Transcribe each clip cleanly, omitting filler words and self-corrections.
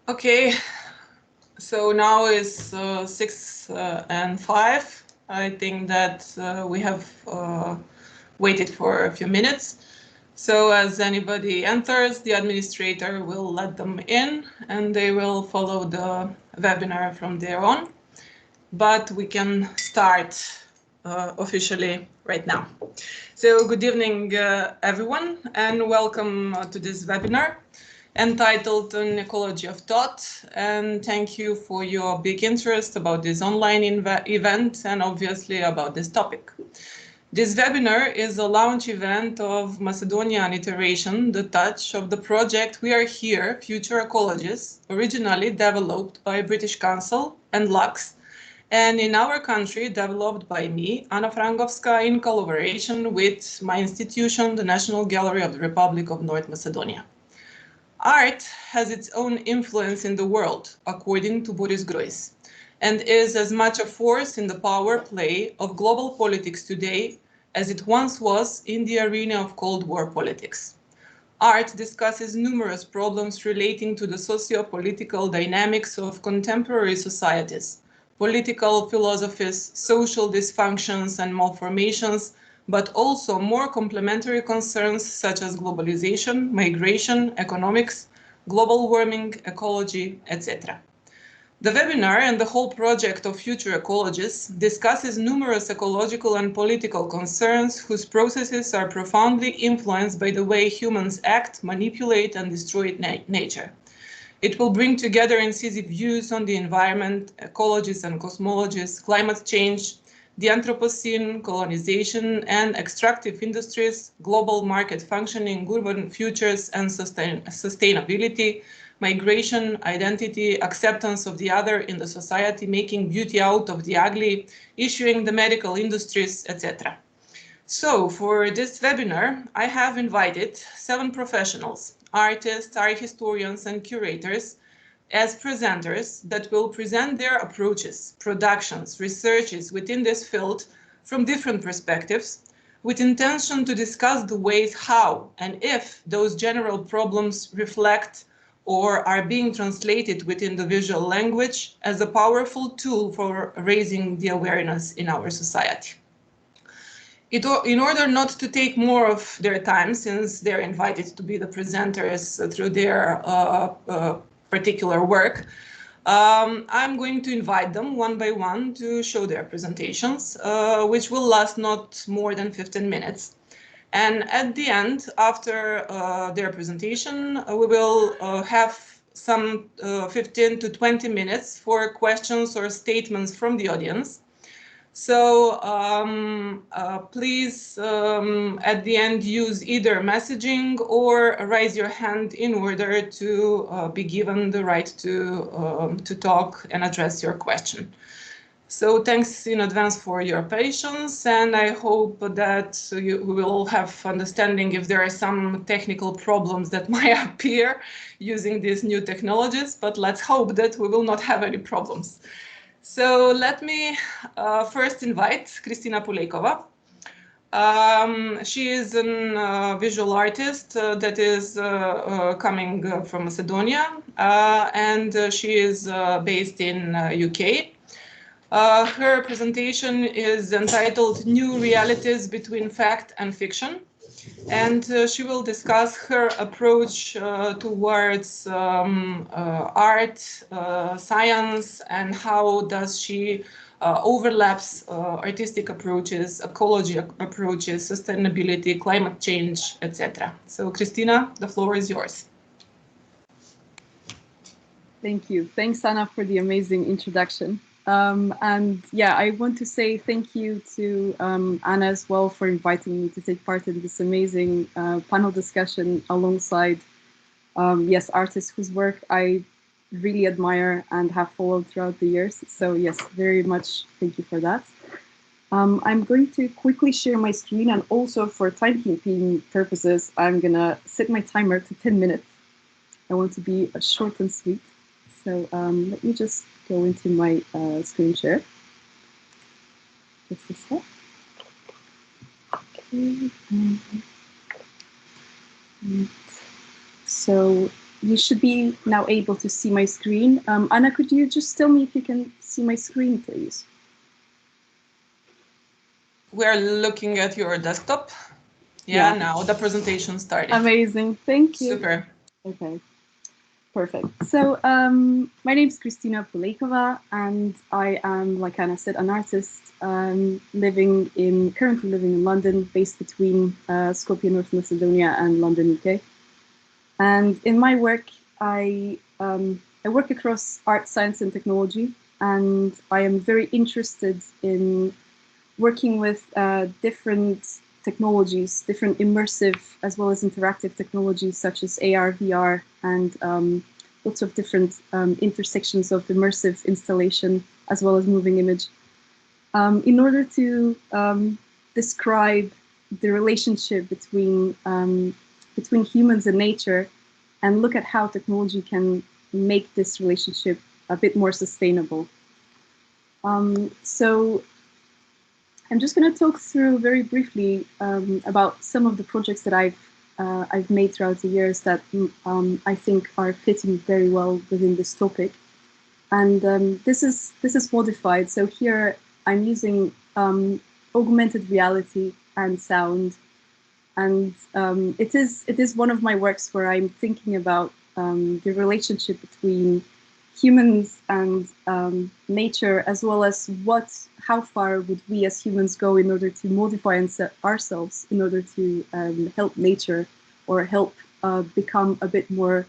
Okay, so now is 6 and 5. I think that we have waited for a few minutes. So as anybody enters, the administrator will let them in and they will follow the webinar from there on. But we can start officially right now. So good evening, everyone, and welcome to this webinar entitled An Ecology of Thought. And thank you for your big interest about this online event and obviously about this topic. This webinar is a launch event of Macedonian iteration, the touch of the project We Are Here, Future Ecologists, originally developed by British Council and Lux, and in our country developed by me, Anna Frankovska, in collaboration with my institution, the National Gallery of the Republic of North Macedonia. Art has its own influence in the world, according to Boris Groys, and is as much a force in the power play of global politics today as it once was in the arena of Cold War politics. Art discusses numerous problems relating to the socio-political dynamics of contemporary societies, political philosophies, social dysfunctions and malformations, but also more complementary concerns such as globalization, migration, economics, global warming, ecology, etc. The webinar and the whole project of Future Ecologists discusses numerous ecological and political concerns whose processes are profoundly influenced by the way humans act, manipulate, and destroy nature. It will bring together incisive views on the environment, ecologists and cosmologists, climate change, the Anthropocene, colonization and extractive industries, global market functioning, urban futures and sustainability, migration, identity, acceptance of the other in the society, making beauty out of the ugly, issuing the medical industries, etc. So for this webinar, I have invited 7 professionals, artists, art historians and curators, as presenters that will present their approaches, productions, researches within this field from different perspectives, with intention to discuss the ways how and if those general problems reflect or are being translated within the visual language as a powerful tool for raising the awareness in our society. In order not to take more of their time, since they're invited to be the presenters through their particular work, I'm going to invite them one by one to show their presentations, which will last not more than 15 minutes. And at the end, after their presentation, we will have some 15 to 20 minutes for questions or statements from the audience. So please, at the end, use either messaging or raise your hand in order to be given the right to talk and address your question. So thanks in advance for your patience, and I hope that you will have understanding if there are some technical problems that might appear using these new technologies, but let's hope that we will not have any problems. So let me first invite Christina Polykova. She is a visual artist that is coming from Macedonia, and she is based in UK. Her presentation is entitled New Realities Between Fact and Fiction, and she will discuss her approach towards art, science, and how does she overlaps artistic approaches, ecology approaches, sustainability, climate change, etc. So Christina, the floor is yours. Thank you. Thanks, Anna, for the amazing introduction. And yeah, I want to say thank you to Anna as well for inviting me to take part in this amazing panel discussion alongside, yes, artists whose work I really admire and have followed throughout the years. So yes, very much thank you for that. I'm going to quickly share my screen, and also for timekeeping purposes, I'm gonna set my timer to 10 minutes. I want to be short and sweet. So let me just go into my screen share. Just a sec. Okay. So you should be now able to see my screen. Anna, could you just tell me if you can see my screen, please? We're looking at your desktop. Yeah, now the presentation started. Amazing, thank you. Super. Okay, perfect. So my name is Christina Polykova, and I am, like Anna said, an artist currently living in London, based between Skopje, North Macedonia, and London, UK. And in my work, I work across art, science, and technology, and I am very interested in working with different technologies, different immersive as well as interactive technologies such as AR, VR, and lots of different intersections of immersive installation as well as moving image, in order to describe the relationship between humans and nature, and look at how technology can make this relationship a bit more sustainable. So I'm just going to talk through very briefly about some of the projects that I've made throughout the years that I think are fitting very well within this topic. And this is modified. So here I'm using augmented reality and sound. And it is one of my works where I'm thinking about the relationship between humans and nature, as well as how far would we as humans go in order to modify ourselves in order to help nature, or help become a bit more,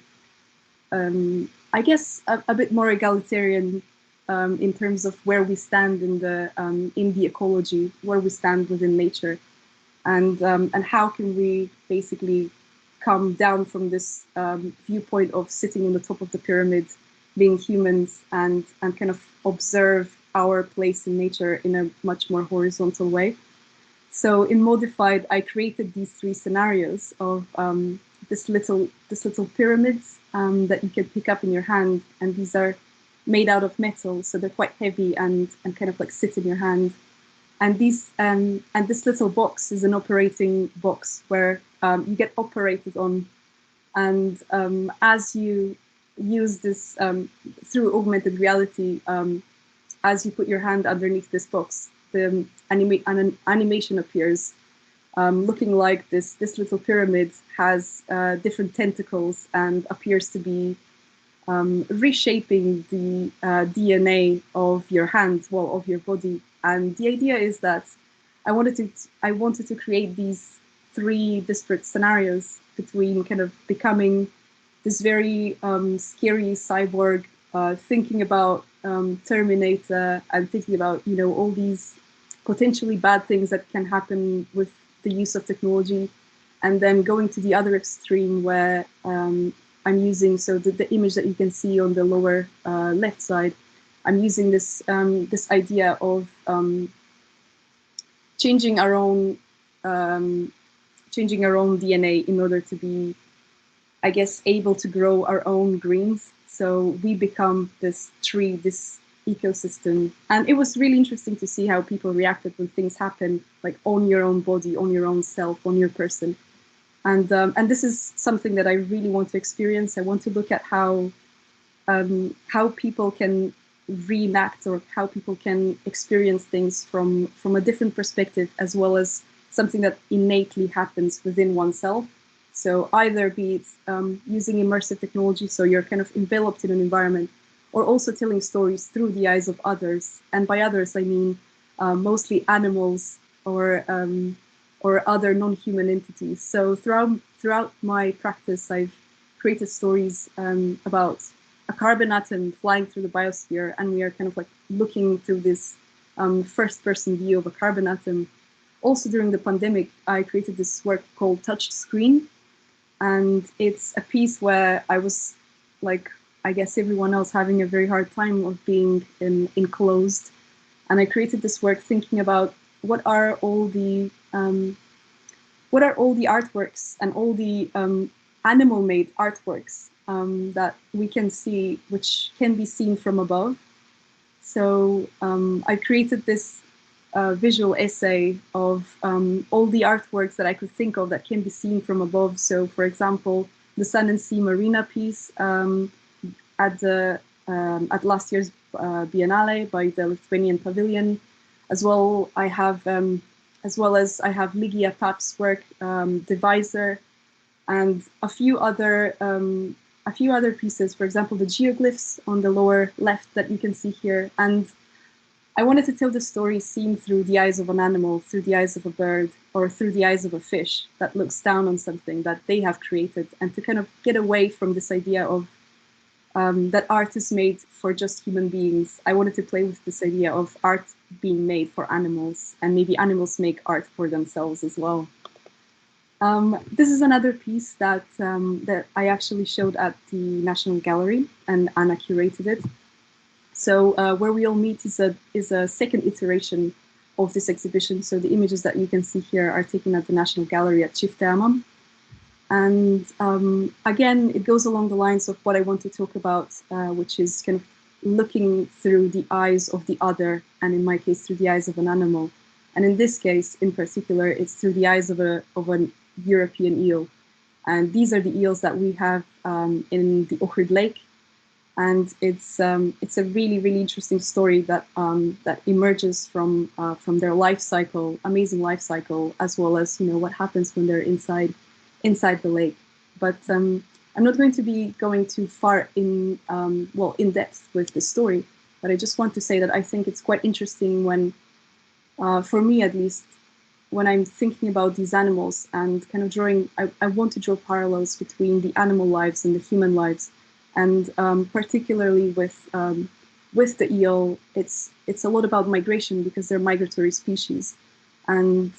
I guess, a bit more egalitarian in terms of where we stand in the ecology, where we stand within nature. And how can we basically come down from this viewpoint of sitting on the top of the pyramid, being humans, and kind of observe our place in nature in a much more horizontal way. So in Modified, I created these three scenarios of this little pyramids that you can pick up in your hand, and these are made out of metal, so they're quite heavy and kind of like sit in your hand. And these and this little box is an operating box where you get operated on, and as you use this through augmented reality, as you put your hand underneath this box, an animation appears, looking like this little pyramid has different tentacles and appears to be reshaping the DNA of your hand, well, of your body. And the idea is that I wanted to create these three disparate scenarios between kind of becoming this very scary cyborg, thinking about Terminator, and thinking about, you know, all these potentially bad things that can happen with the use of technology, and then going to the other extreme where I'm using, so the image that you can see on the lower left side, I'm using this this idea of changing our own DNA in order to be, I guess, able to grow our own greens. So we become this tree, this ecosystem. And it was really interesting to see how people reacted when things happen, like on your own body, on your own self, on your person. And this is something that I really want to experience. I want to look at how people can reenact, or how people can experience things from a different perspective, as well as something that innately happens within oneself. So either be it using immersive technology, so you're kind of enveloped in an environment, or also telling stories through the eyes of others. And by others, I mean mostly animals or other non-human entities. So throughout my practice, I've created stories about a carbon atom flying through the biosphere, and we are kind of like looking through this first-person view of a carbon atom. Also during the pandemic, I created this work called Touch Screen, and it's a piece where I was, like, I guess everyone else, having a very hard time of being enclosed, and I created this work thinking about what are all the artworks and all the animal-made artworks that we can see, which can be seen from above. So I created this visual essay of all the artworks that I could think of that can be seen from above. So, for example, the Sun and Sea Marina piece at last year's Biennale by the Lithuanian Pavilion. As well as I have Ligia Pap's work, Divisor, and a few other pieces. For example, the geoglyphs on the lower left that you can see here. And I wanted to tell the story seen through the eyes of an animal, through the eyes of a bird, or through the eyes of a fish that looks down on something that they have created, and to kind of get away from this idea of that art is made for just human beings. I wanted to play with this idea of art being made for animals, and maybe animals make art for themselves as well. This is another piece that I actually showed at the National Gallery, and Anna curated it. So Where We All Meet is a second iteration of this exhibition. So the images that you can see here are taken at the National Gallery at Çiftehamam. And again, it goes along the lines of what I want to talk about, which is kind of looking through the eyes of the other, and in my case, through the eyes of an animal. And in this case, in particular, it's through the eyes of an European eel. And these are the eels that we have in the Ohrid Lake. And it's a really, really interesting story that that emerges from their life cycle, amazing life cycle, as well as what happens when they're inside the lake. But I'm not going to be going too far in depth with the story. But I just want to say that I think it's quite interesting when, for me at least, when I'm thinking about these animals and kind of drawing, I want to draw parallels between the animal lives and the human lives. And particularly with the eel, it's a lot about migration because they're migratory species. And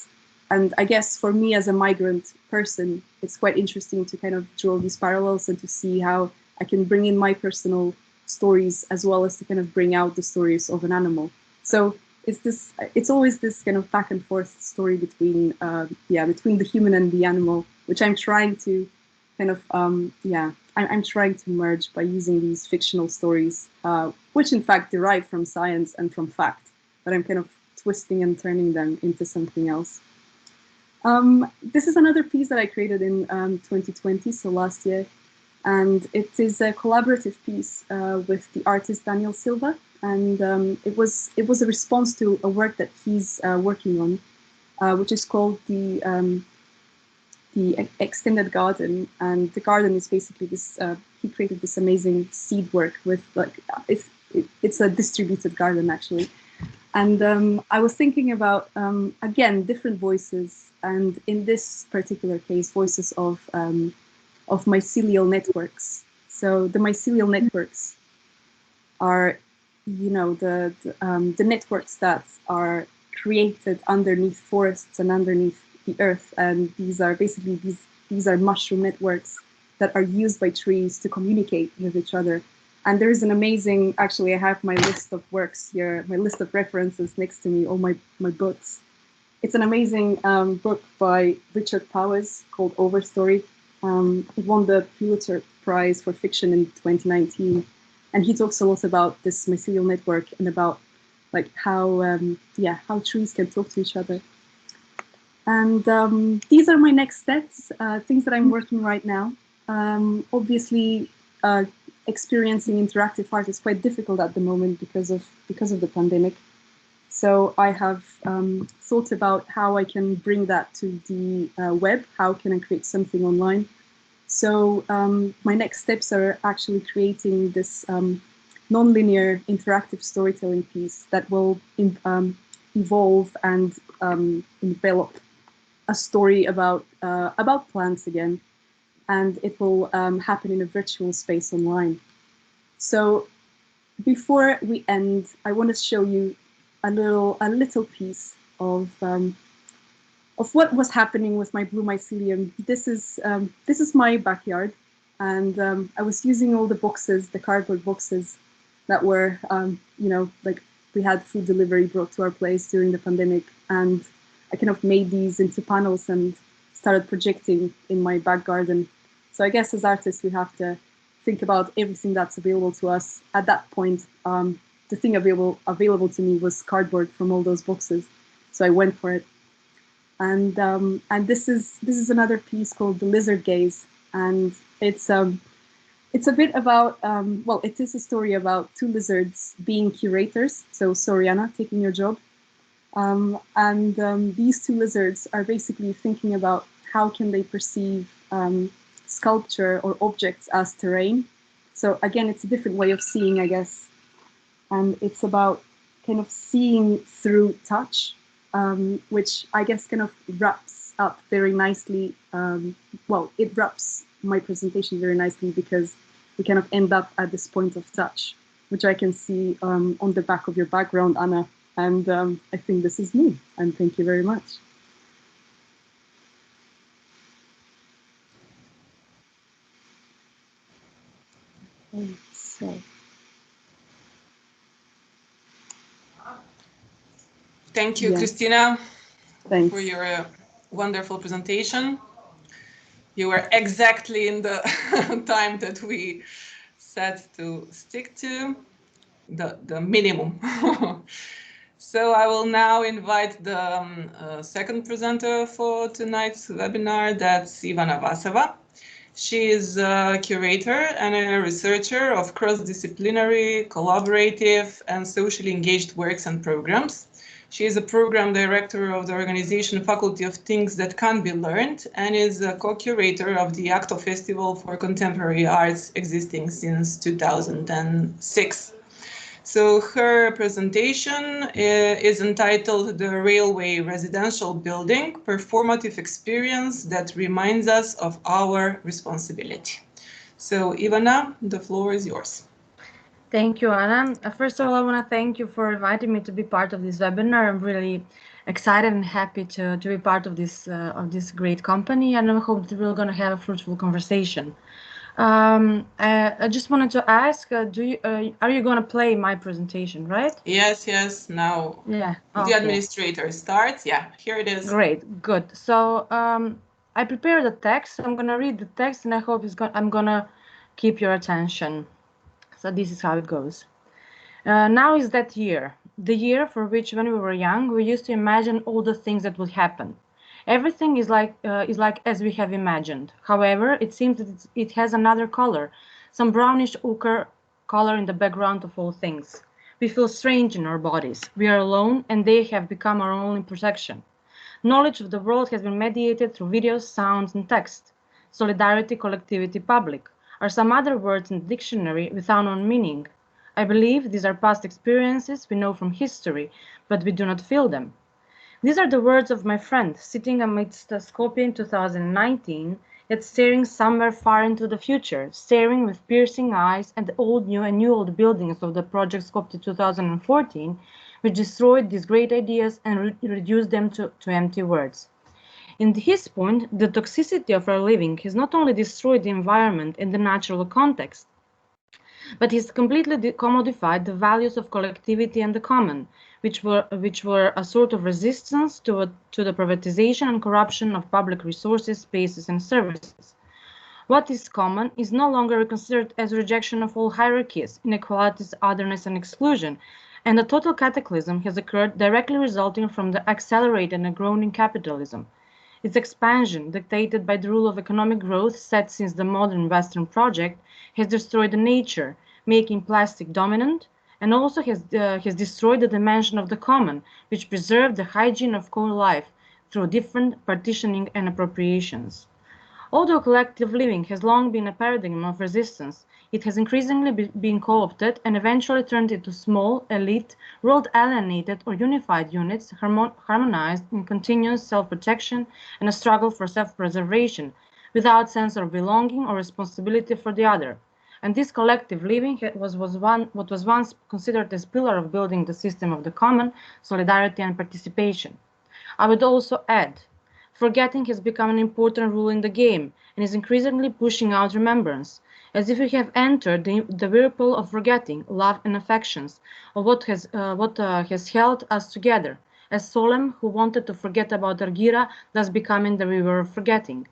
I guess for me as a migrant person, it's quite interesting to kind of draw these parallels and to see how I can bring in my personal stories as well as to kind of bring out the stories of an animal. So it's always this kind of back and forth story between between the human and the animal, which I'm trying to kind of I'm trying to merge by using these fictional stories, which in fact derive from science and from fact, but I'm kind of twisting and turning them into something else. This is another piece that I created in 2020, so last year, and it is a collaborative piece with the artist Daniel Silva, and it was a response to a work that he's working on, which is called the Extended Garden. And the garden is basically this, he created this amazing seed work with it's a distributed garden actually. And I was thinking about, again, different voices, and in this particular case, voices of mycelial networks. So the mycelial networks are, the networks that are created underneath forests and underneath the earth, and these are basically these are mushroom networks that are used by trees to communicate with each other. And there is an amazing, actually I have my list of works here, my list of references next to me, all my books. It's an amazing book by Richard Powers called Overstory. It won the Pulitzer Prize for Fiction in 2019, and he talks a lot about this mycelial network and about like how trees can talk to each other. And these are my next steps, things that I'm working right now. Obviously, experiencing interactive art is quite difficult at the moment because of the pandemic. So I have thought about how I can bring that to the web. How can I create something online? So my next steps are actually creating this non-linear interactive storytelling piece that will evolve and develop a story about plants again, and it will happen in a virtual space online. So before we end, I want to show you a little piece of what was happening with my blue mycelium. This is my backyard, and I was using all the boxes, the cardboard boxes that were like we had food delivery brought to our place during the pandemic, and I kind of made these into panels and started projecting in my back garden. So I guess as artists, we have to think about everything that's available to us. At that point, the thing available to me was cardboard from all those boxes. So I went for it. And this is another piece called The Lizard Gaze. And It's a bit about, well, it is a story about two lizards being curators. So Soriana taking your job. These two lizards are basically thinking about how can they perceive sculpture or objects as terrain. So again, it's a different way of seeing, I guess. And it's about kind of seeing through touch, which I guess kind of wraps up very nicely. Well, it wraps my presentation very nicely because we kind of end up at this point of touch, which I can see on the back of your background, Anna. And I think this is me. And thank you very much. So. Thank you, Christina, Thanks. for your wonderful presentation. You were exactly in the time that we set to stick to, the minimum. So I will now invite the second presenter for tonight's webinar, that's Ivana Vaseva. She is a curator and a researcher of cross-disciplinary, collaborative, and socially engaged works and programs. She is a program director of the organization Faculty of Things That Can't Be Learned and is a co-curator of the Acto Festival for Contemporary Arts existing since 2006. So her presentation is entitled The Railway Residential Building, Performative Experience That Reminds Us of Our Responsibility. So Ivana, the floor is yours. Thank you, Anna. First of all, I want to thank you for inviting me to be part of this webinar. I'm really excited and happy to be part of this great company, and I hope that we're going to have a fruitful conversation. I just wanted to ask, are you going to play my presentation, right? Yes. Now the administrator starts. Yeah, here it is. Great, good. So I prepared the text. I'm going to read the text, and I hope I'm going to keep your attention. So this is how it goes. Now is that year, the year for which when we were young, we used to imagine all the things that would happen. Everything is like as we have imagined. However, it seems that it has another color, some brownish ochre color in the background of all things. We feel strange in our bodies. We are alone, and they have become our only protection. Knowledge of the world has been mediated through videos, sounds, and text. Solidarity, collectivity, public are some other words in the dictionary with unknown meaning. I believe these are past experiences we know from history, but we do not feel them. These are the words of my friend, sitting amidst Skopje in 2019, yet staring somewhere far into the future, staring with piercing eyes at the old new and new old buildings of the project Skopje 2014, which destroyed these great ideas and reduced them to empty words. In his point, the toxicity of our living has not only destroyed the environment and the natural context, but has completely commodified the values of collectivity and the common, which were a sort of resistance to the privatization and corruption of public resources, spaces, and services. What is common is no longer considered as rejection of all hierarchies, inequalities, otherness, and exclusion, and a total cataclysm has occurred directly resulting from the accelerated and growing capitalism. Its expansion, dictated by the rule of economic growth set since the modern Western project, has destroyed the nature, making plastic dominant, and also has destroyed the dimension of the common, which preserved the hygiene of co-life through different partitioning and appropriations. Although collective living has long been a paradigm of resistance, it has increasingly been co-opted and eventually turned into small, elite, world-alienated or unified units harmonized in continuous self-protection and a struggle for self-preservation, without sense of belonging or responsibility for the other. And this collective living what was once considered as pillar of building the system of the common, solidarity and participation. I would also add, forgetting has become an important rule in the game and is increasingly pushing out remembrance, as if we have entered the whirlpool of forgetting, love and affections, of what has held us together, as Solem, who wanted to forget about Argira, thus becoming the river of forgetting.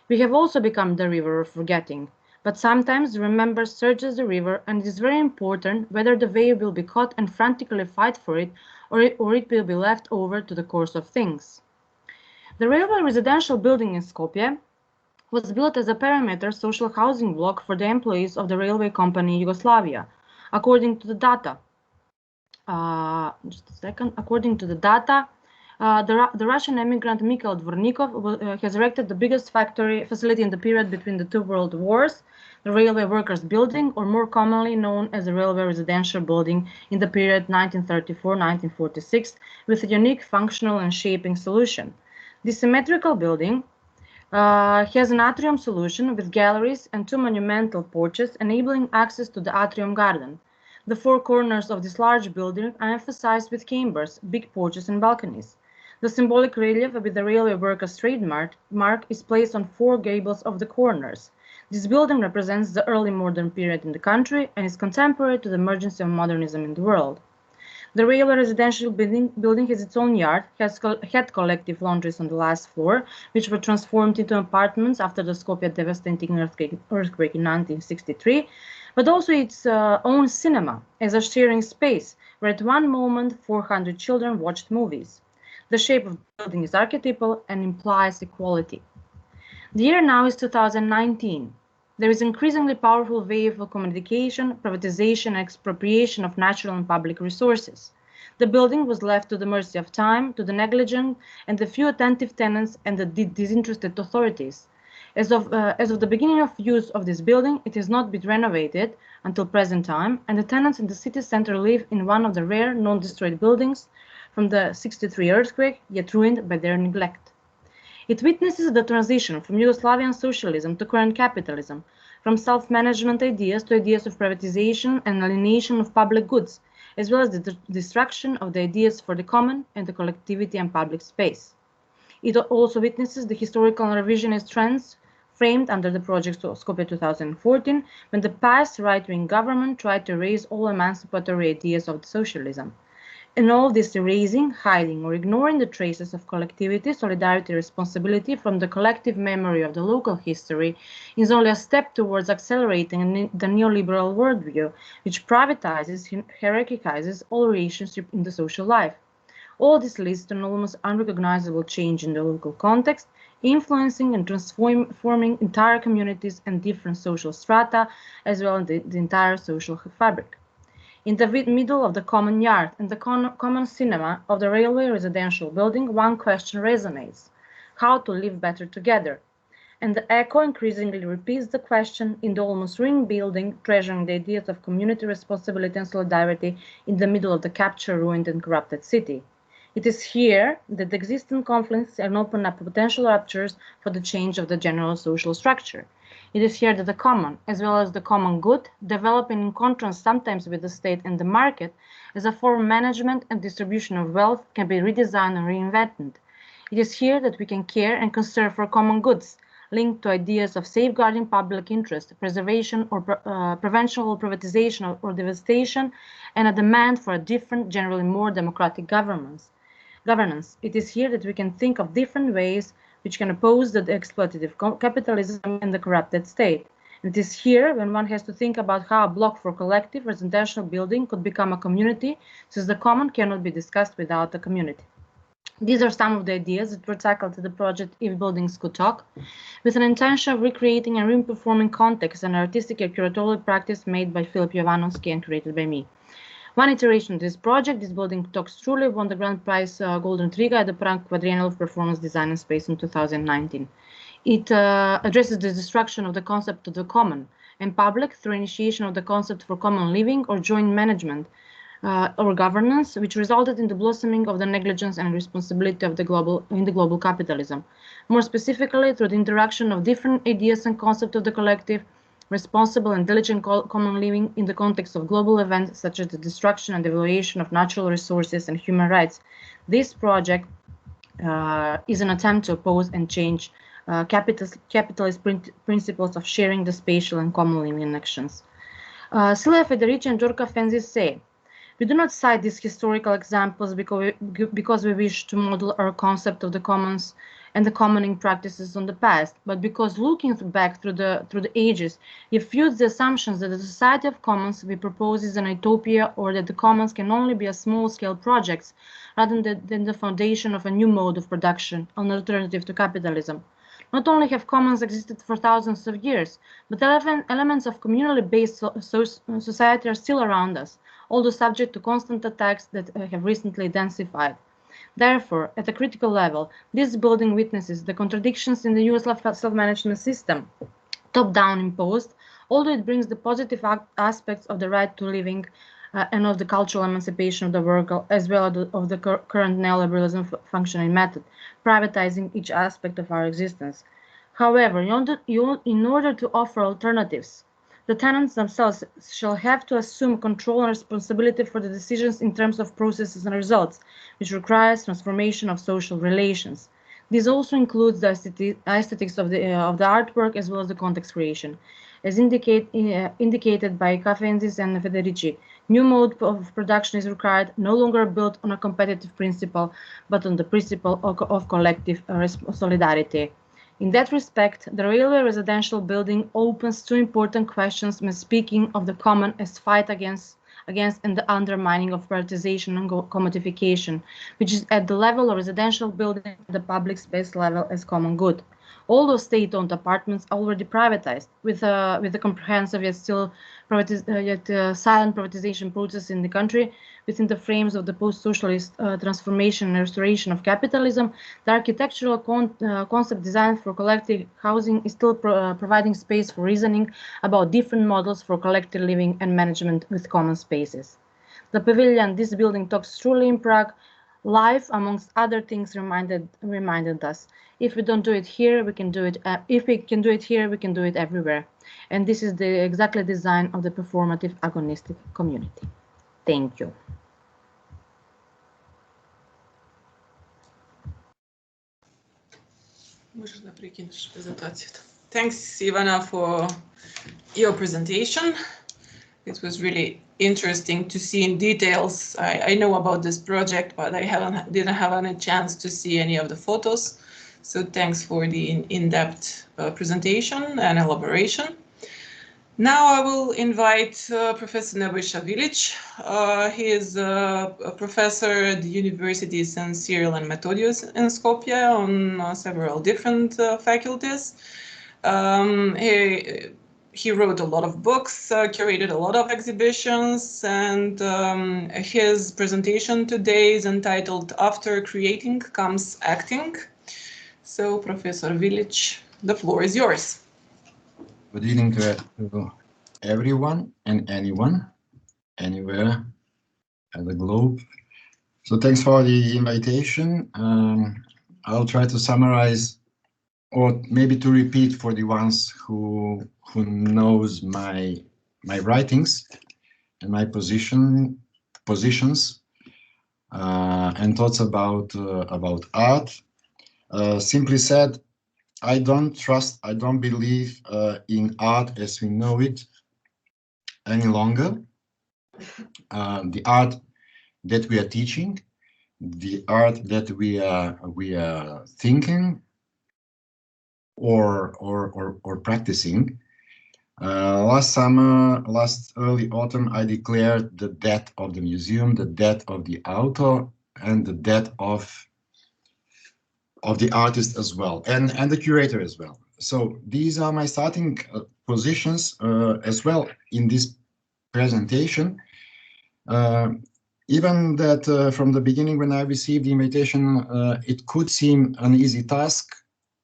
We have also become the river of forgetting, but sometimes remember surges the river, and it is very important whether the wave will be caught and frantically fight for it, or it will be left over to the course of things. The railway residential building in Skopje was built as a perimeter social housing block for the employees of the railway company Yugoslavia. According to the data, according to the data, the Russian immigrant Mikhail Dvornikov has erected the biggest factory facility in the period between the two world wars, the Railway Workers Building, or more commonly known as the Railway Residential Building, in the period 1934-1946, with a unique functional and shaping solution. This symmetrical building has an atrium solution with galleries and two monumental porches enabling access to the atrium garden. The four corners of this large building are emphasized with chambers, big porches and balconies. The symbolic relief with the railway workers' trademark is placed on four gables of the corners. This building represents the early modern period in the country and is contemporary to the emergence of modernism in the world. The railway residential building has its own yard, had collective laundries on the last floor, which were transformed into apartments after the Skopje devastating earthquake in 1963, but also its own cinema as a sharing space, where at one moment 400 children watched movies. The shape of the building is archetypal and implies equality. The year now is 2019. There is increasingly powerful wave of commodification, privatization, and expropriation of natural and public resources. The building was left to the mercy of time, to the negligent, and the few attentive tenants and the disinterested authorities. As of the beginning of use of this building, it has not been renovated until present time, and the tenants in the city center live in one of the rare non-destroyed buildings from the '63 earthquake, yet ruined by their neglect. It witnesses the transition from Yugoslavian socialism to current capitalism, from self-management ideas to ideas of privatization and alienation of public goods, as well as the destruction of the ideas for the common and the collectivity and public space. It also witnesses the historical and revisionist trends framed under the project Skopje 2014, when the past right-wing government tried to erase all emancipatory ideas of socialism. And all this erasing, hiding, or ignoring the traces of collectivity, solidarity, responsibility from the collective memory of the local history is only a step towards accelerating the neoliberal worldview, which privatizes, hierarchizes all relationships in the social life. All this leads to an almost unrecognizable change in the local context, influencing and transforming entire communities and different social strata, as well as the entire social fabric. In the middle of the common yard and the common cinema of the railway residential building, one question resonates: how to live better together? And the echo increasingly repeats the question in the almost ruined building, treasuring the ideas of community responsibility and solidarity in the middle of the captured, ruined and corrupted city. It is here that the existing conflicts and open up potential ruptures for the change of the general social structure. It is here that the common, as well as the common good, developing in contrast sometimes with the state and the market, as a form of management and distribution of wealth, can be redesigned and reinvented. It is here that we can care and conserve for common goods, linked to ideas of safeguarding public interest, preservation or prevention or privatization or devastation, and a demand for a different, generally more democratic governance. It is here that we can think of different ways which can oppose the exploitative capitalism and the corrupted state. And it is here when one has to think about how a block for collective residential building could become a community, since the common cannot be discussed without a community. These are some of the ideas that were tackled in the project If Buildings Could Talk, with an intention of recreating and re-performing context and artistic and curatorial practice made by Filip Jovanovski and created by me. One iteration of this project, This Building Talks Truly, won the Grand Prize Golden Triga at the Prague Quadriennial of Performance Design and Space in 2019. It addresses the destruction of the concept of the common and public through initiation of the concept for common living or joint management or governance, which resulted in the blossoming of the negligence and responsibility of the global capitalism. More specifically, through the interaction of different ideas and concepts of the collective, responsible and diligent common living in the context of global events such as the destruction and devaluation of natural resources and human rights. This project is an attempt to oppose and change capitalist principles of sharing the spatial and common living actions. Silvia Federici and Giorgio Fenzi say, we do not cite these historical examples because we wish to model our concept of the commons and the commoning practices on the past, but because looking back through the ages, refutes the assumptions that the society of commons we propose is an utopia, or that the commons can only be a small-scale projects rather than the foundation of a new mode of production, an alternative to capitalism. not only have commons existed for thousands of years, but elements of communally-based society are still around us, although subject to constant attacks that have recently intensified. Therefore, at a critical level, this building witnesses the contradictions in the Yugoslav self-management system, top-down imposed, although it brings the positive aspects of the right to living and of the cultural emancipation of the worker, as well as of the current neoliberalism functioning method, privatizing each aspect of our existence. However, in order to offer alternatives, the tenants themselves shall have to assume control and responsibility for the decisions in terms of processes and results, which requires transformation of social relations. This also includes the aesthetics of the artwork as well as the context creation. As indicated by Kafenzis and Federici, new mode of production is required, no longer built on a competitive principle, but on the principle of collective solidarity. In that respect, the railway residential building opens two important questions when speaking of the common as fight against and the undermining of privatization and commodification, which is at the level of residential building at the public space level as common good. All those state-owned apartments are already privatized, with a comprehensive yet still silent privatization process in the country. Within the frames of the post-socialist transformation and restoration of capitalism, the architectural concept designed for collective housing is still providing space for reasoning about different models for collective living and management with common spaces. The pavilion this building talks truly in Prague. Life, amongst other things, reminded us, if we don't do it here, we can do it. If we can do it here, we can do it everywhere. And this is the exactly design of the performative agonistic community. Thank you. Thanks, Ivana, for your presentation. It was really interesting to see in details. I know about this project, but I didn't have any chance to see any of the photos. So thanks for the in-depth presentation and elaboration. Now I will invite Professor Nebojša Vilić. He is a professor at the universities in Cyril and Methodius in Skopje on several different faculties. He wrote a lot of books, curated a lot of exhibitions, and his presentation today is entitled After Creating Comes Acting. So, Professor Vilić, the floor is yours. Good evening to everyone and anyone, anywhere at the globe. So thanks for the invitation. I'll try to summarize, or maybe to repeat for the ones who knows my writings and my positions and thoughts about art. Simply said, I don't believe in art as we know it any longer. The art that we are teaching, the art that we are thinking or practicing. Last early autumn, I declared the death of the museum, the death of the author, and the death of the artist as well, and the curator as well. So these are my starting positions as well in this presentation. Even that from the beginning when I received the invitation, it could seem an easy task.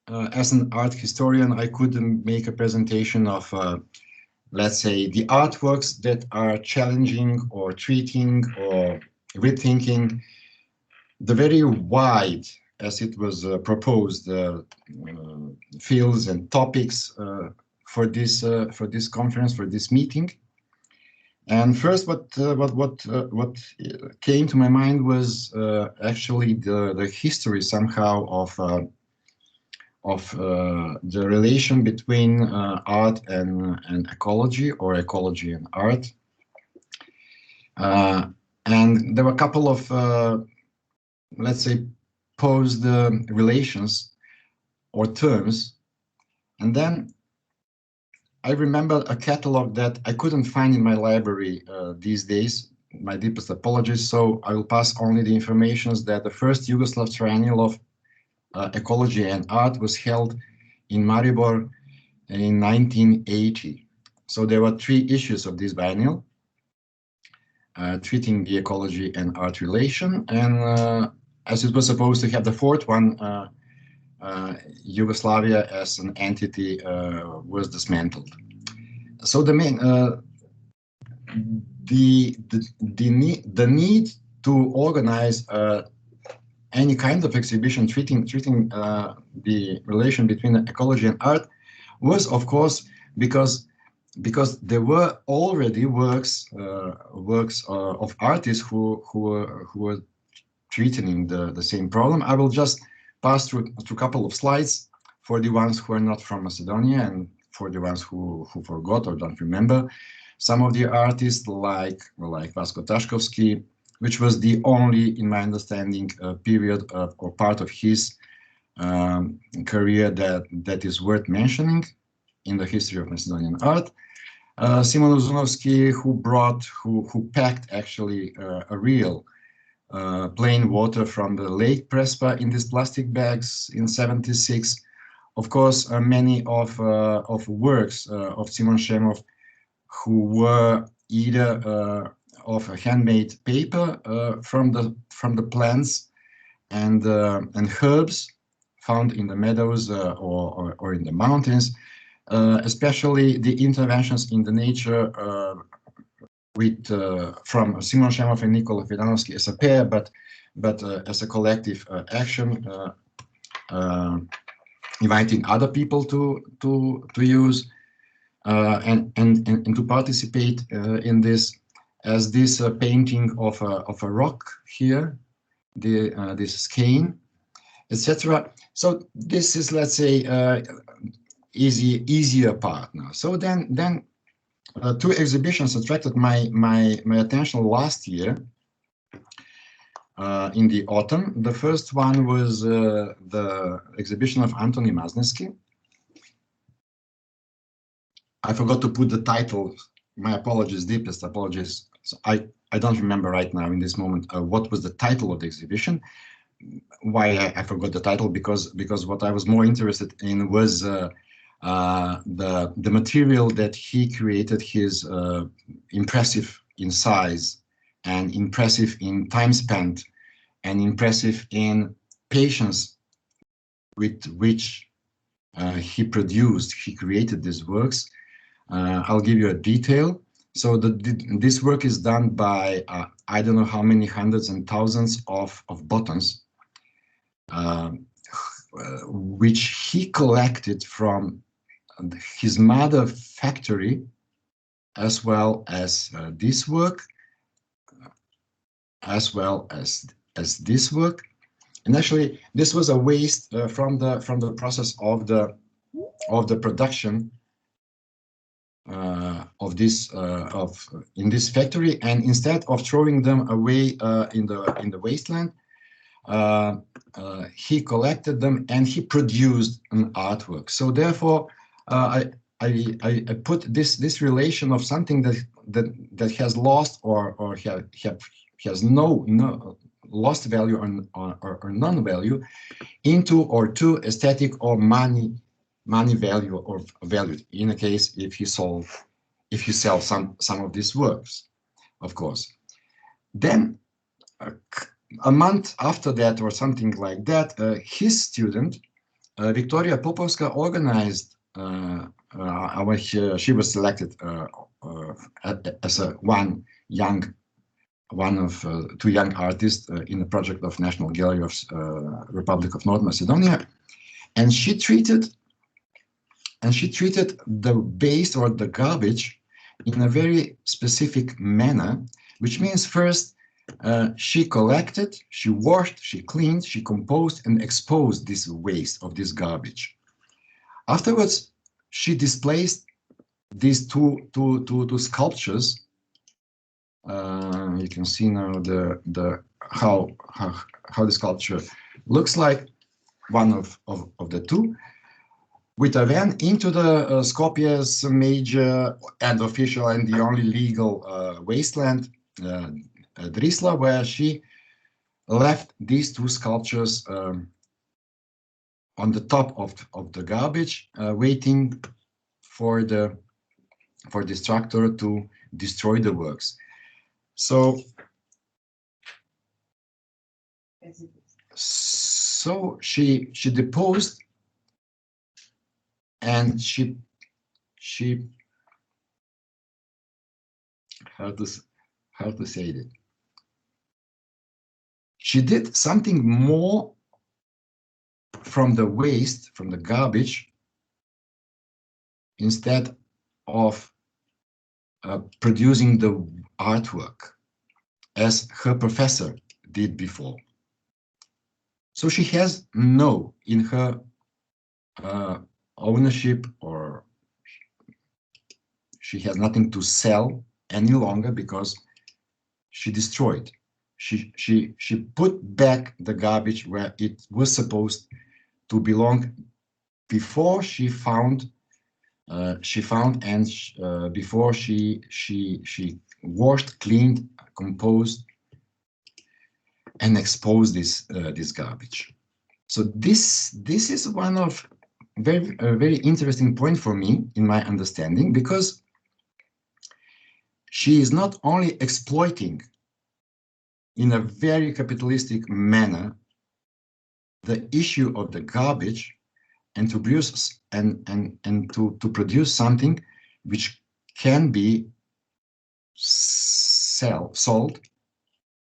As an art historian, I couldn't make a presentation of, let's say, the artworks that are challenging or treating or rethinking the very wide, as it was proposed, fields and topics for this conference, for this meeting. And first, what came to my mind was actually the history somehow of the relation between art and ecology, or ecology and art. And there were a couple of, let's say, posed relations or terms. And then I remember a catalog that I couldn't find in my library these days. My deepest apologies. So I will pass only the information that the first Yugoslav Triennial of Ecology and Art was held in Maribor in 1980. So there were 3 issues of this biennial, treating the ecology and art relation, and as it was supposed to have the 4th one, Yugoslavia as an entity was dismantled. So the main the need to organize any kind of exhibition treating the relation between ecology and art was, of course, because there were already works of artists who were treating the same problem. I will just pass through a couple of slides for the ones who are not from Macedonia and for the ones who forgot or don't remember. Some of the artists like Vasko Tashkovsky, which was the only, in my understanding, period or part of his career that is worth mentioning in the history of Macedonian art. Simon Uzunovsky, who packed actually a real plain water from the Lake Prespa in these plastic bags in '76. Of course, many of works of Simon Shemov who were either of a handmade paper from the plants and herbs found in the meadows or in the mountains, especially the interventions in the nature from Simon Shemov and Nikola Fidanovsky as a pair, but as a collective action, inviting other people to use and to participate in this, as this painting of a rock here, this cane, etc. So this is, let's say, easier part now. So then 2 exhibitions attracted my attention last year in the autumn. The first one was the exhibition of Antoni Mazneski. I forgot to put the title. My apologies, deepest apologies. So I don't remember right now in this moment what was the title of the exhibition. Why I forgot the title, because what I was more interested in was the material that he created, his impressive in size and impressive in time spent and impressive in patience with which he created these works. I'll give you a detail. So this work is done by I don't know how many hundreds and thousands of buttons, which he collected from his mother factory, as well as this work, as well as this work. And actually, this was a waste from the process of the production of this in this factory, and instead of throwing them away in the wasteland, he collected them and he produced an artwork. So therefore, I put this relation of something that has lost or has no lost value or non-value into or to aesthetic or money value or value, in a case if you sell some of these works, of course. Then a month after that or something like that, his student Victoria Popovska organized she was selected as one of 2 young artists in the project of National Gallery of Republic of North Macedonia, and she treated the waste or the garbage in a very specific manner, which means first she collected, she washed, she cleaned, she composed and exposed this waste of this garbage. Afterwards, she displaced these two sculptures. You can see now how the sculpture looks like, one of the 2, with a van into the Skopje's major and official and the only legal wasteland, Drisla, where she left these 2 sculptures on the top of the garbage, waiting for the destructor to destroy the works. So she deposed, and she how to say it? She did something more from the waste, from the garbage, instead of producing the artwork as her professor did before. So she has no in her ownership, or she has nothing to sell any longer because she destroyed. She put back the garbage where it was supposed to belong before she found before she washed, cleaned, composed, and exposed this garbage. So this is one of very interesting point for me in my understanding, because she is not only exploiting in a very capitalistic manner the issue of the garbage, and to produce to produce something which can be sold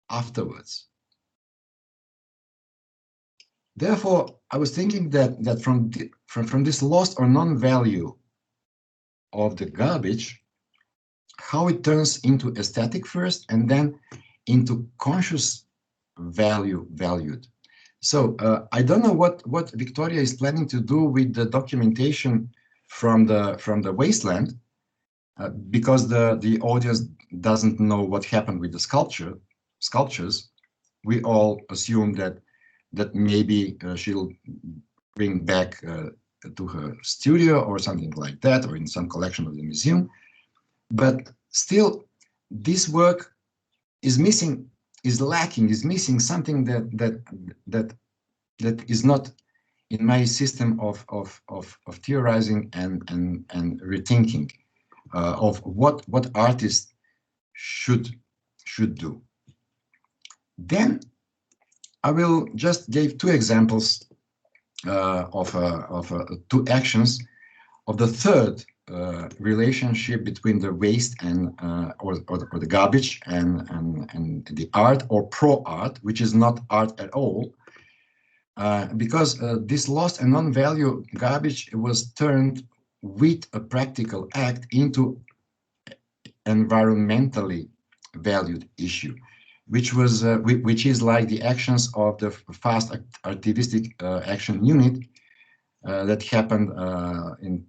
afterwards. Therefore, I was thinking that from this lost or non-value of the garbage, how it turns into aesthetic first, and then into conscious valued. So I don't know what Victoria is planning to do with the documentation from the wasteland, because the audience doesn't know what happened with the sculptures. We all assume that maybe she'll bring back to her studio or something like that, or in some collection of the museum. But still, this work is missing, is lacking, is missing something that is not in my system of theorizing and rethinking of what artists should do. Then I will just give two examples of two actions of the third relationship between the waste and or the garbage and the art, or pro-art, which is not art at all, because this lost and non-value garbage was turned with a practical act into environmentally valued issue, which is like the actions of the fast activistic action unit that happened in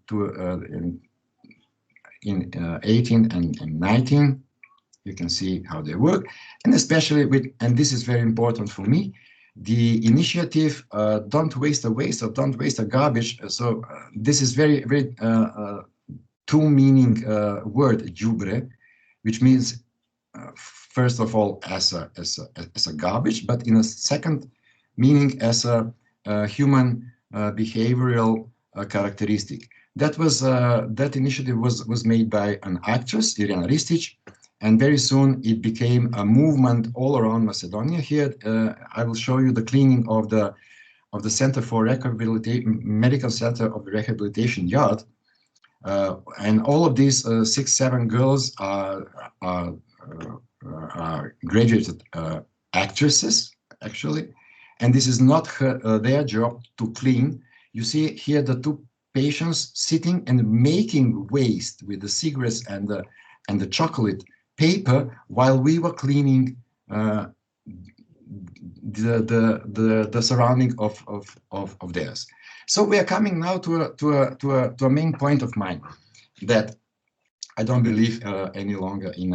18 and 19. You can see how they work, and especially and this is very important for me, the initiative "Don't waste a waste" or "Don't waste a garbage." So this is very two meaning word, jubre, which means first of all as a garbage, but in a second meaning as a human behavioral characteristic. That initiative was made by an actress, Irena Ristic, and very soon it became a movement all around Macedonia. Here I will show you the cleaning of the Center for Rehabilitation, Medical Center of the Rehabilitation Yard, and all of these 6-7 girls are graduated actresses, actually, and this is not their job to clean. You see here the two patients sitting and making waste with the cigarettes and the chocolate paper while we were cleaning the surrounding of theirs. So we are coming now to a main point of mine, that I don't believe any longer in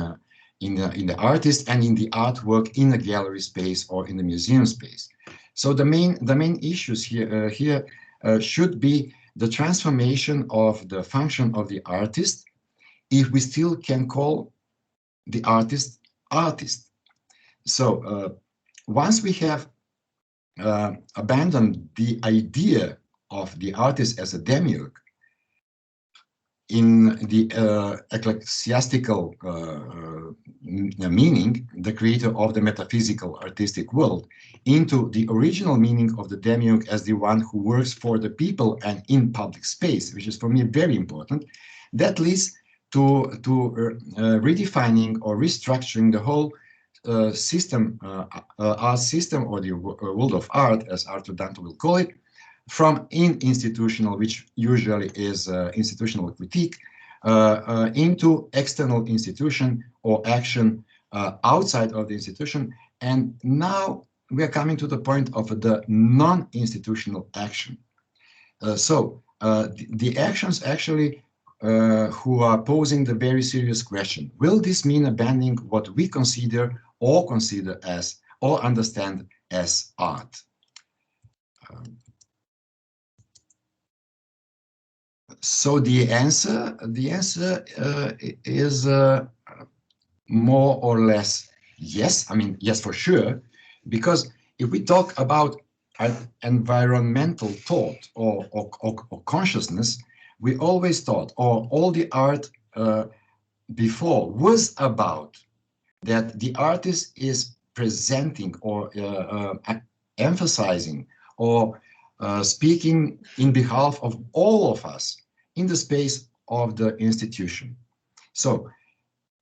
the artist and in the artwork in the gallery space or in the museum space. So the main issues here should be the transformation of the function of the artist, if we still can call the artist. So once we have abandoned the idea of the artist as a demiurge, in the ecclesiastical meaning, the creator of the metaphysical artistic world, into the original meaning of the demiurge as the one who works for the people and in public space, which is for me very important, that leads to redefining or restructuring the whole system, art system, or the world of art, as Arthur Danto will call it, from institutional, which usually is institutional critique, into external institution or action outside of the institution. And now we are coming to the point of the non-institutional action. The actions actually who are posing the very serious question, will this mean abandoning what we consider as or understand as art? So the answer is more or less yes. I mean, yes, for sure, because if we talk about environmental thought or consciousness, we always thought, or all the art before was about that the artist is presenting or emphasizing or speaking in behalf of all of us in the space of the institution. So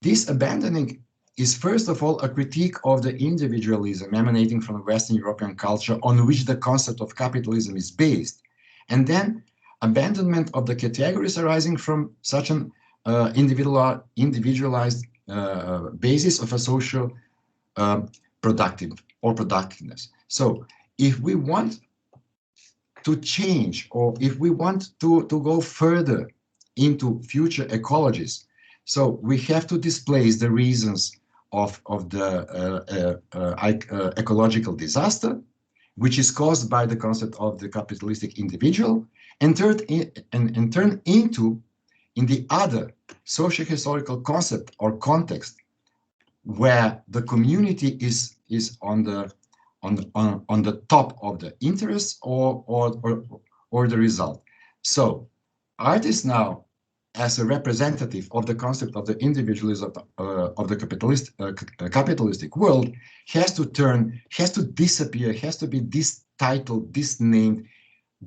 this abandoning is first of all a critique of the individualism emanating from Western European culture on which the concept of capitalism is based, and then abandonment of the categories arising from such an individualized basis of a social productiveness. So if we want to change, or if we want to go further into future ecologies, so we have to displace the reasons of the ecological disaster, which is caused by the concept of the capitalistic individual, and turn into in the other socio-historical concept or context where the community is on the top of the interest or the result. So art is now, as a representative of the concept of the individualism of the capitalistic world, has to disappear, has to be distitled, disnamed,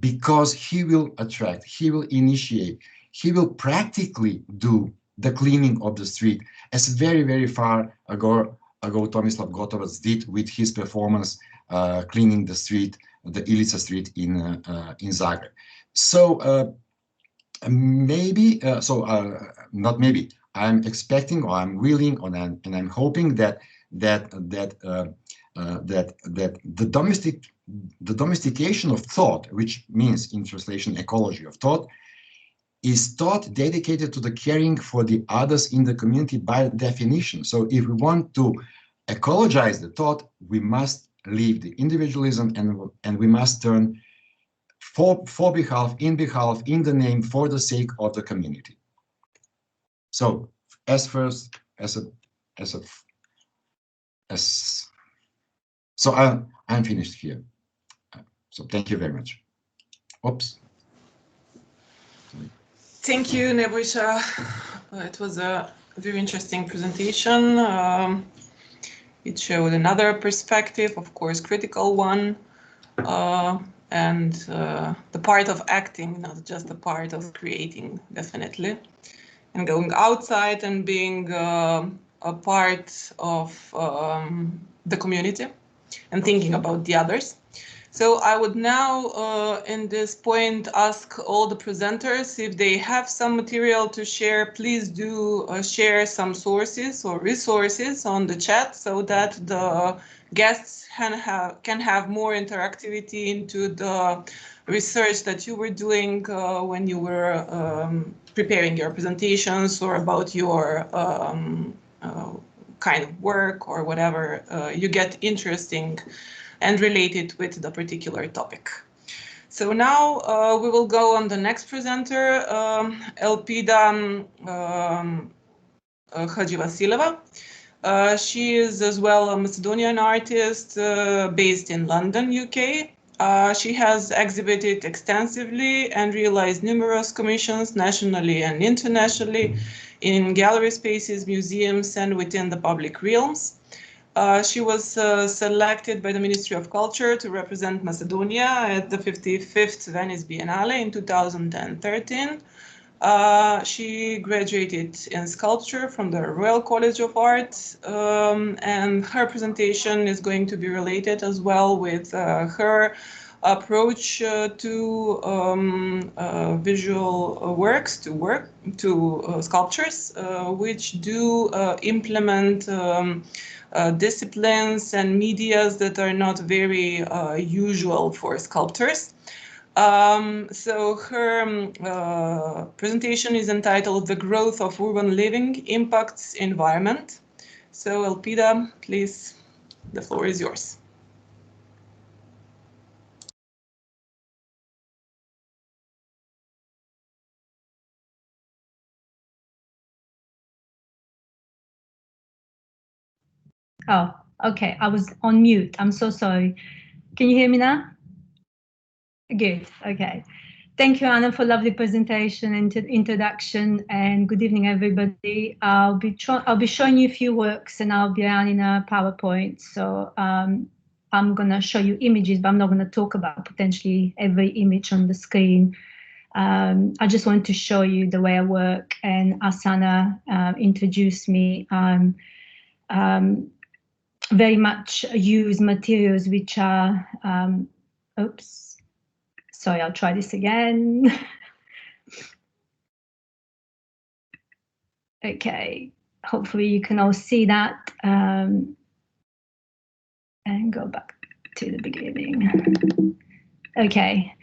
because he will attract, he will initiate, he will practically do the cleaning of the street, as very, very far ago Tomislav Gotovac did with his performance cleaning the street, the Ilica street in Zagreb. So maybe, not maybe, I'm expecting, or I'm willing, and I'm hoping that the domestication of thought, which means in translation ecology of thought, is thought dedicated to the caring for the others in the community by definition. So if we want to ecologize the thought, we must leave the individualism, and we must turn for behalf, in the name, for the sake of the community. So so I'm finished here. So thank you very much. Oops. Thank you, Nebojša. It was a very interesting presentation. It showed another perspective, of course, critical one, and the part of acting, not just the part of creating, definitely, and going outside and being a part of the community and thinking about the others. So I would now, in this point, ask all the presenters if they have some material to share. Please do share some sources or resources on the chat so that the guests can have more interactivity into the research that you were doing when you were preparing your presentations, or about your kind of work, or whatever you get interesting and related with the particular topic. So now we will go on the next presenter, Elpida Hadjivasilova. She is as well a Macedonian artist based in London, UK. She has exhibited extensively and realized numerous commissions nationally and internationally in gallery spaces, museums, and within the public realms. She was selected by the Ministry of Culture to represent Macedonia at the 55th Venice Biennale in 2013. She graduated in sculpture from the Royal College of Art, and her presentation is going to be related as well with her approach to visual works, to sculptures, which do implement disciplines and medias that are not very usual for sculptors. So her presentation is entitled "The Growth of Urban Living Impacts Environment." So Elpida, please, the floor is yours. Oh, okay, I was on mute. I'm so sorry. Can you hear me now? Good, okay. Thank you, Anna, for lovely presentation and introduction, and good evening, everybody. I'll be showing you a few works, and I'll be running a PowerPoint. So I'm gonna show you images, but I'm not gonna talk about potentially every image on the screen. I just want to show you the way I work, and Asana introduced me. Very much use materials which are, oops, sorry, I'll try this again. Okay, hopefully you can all see that, and go back to the beginning. Okay,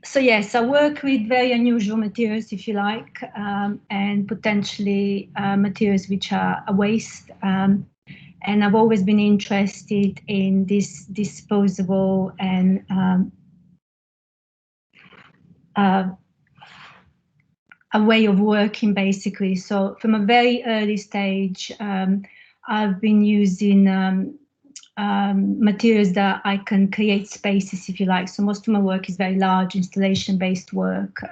so yes, I work with very unusual materials, if you like, and potentially materials which are a waste. And I've always been interested in this disposable and a way of working, basically. So from a very early stage, I've been using materials that I can create spaces, if you like. So most of my work is very large installation-based work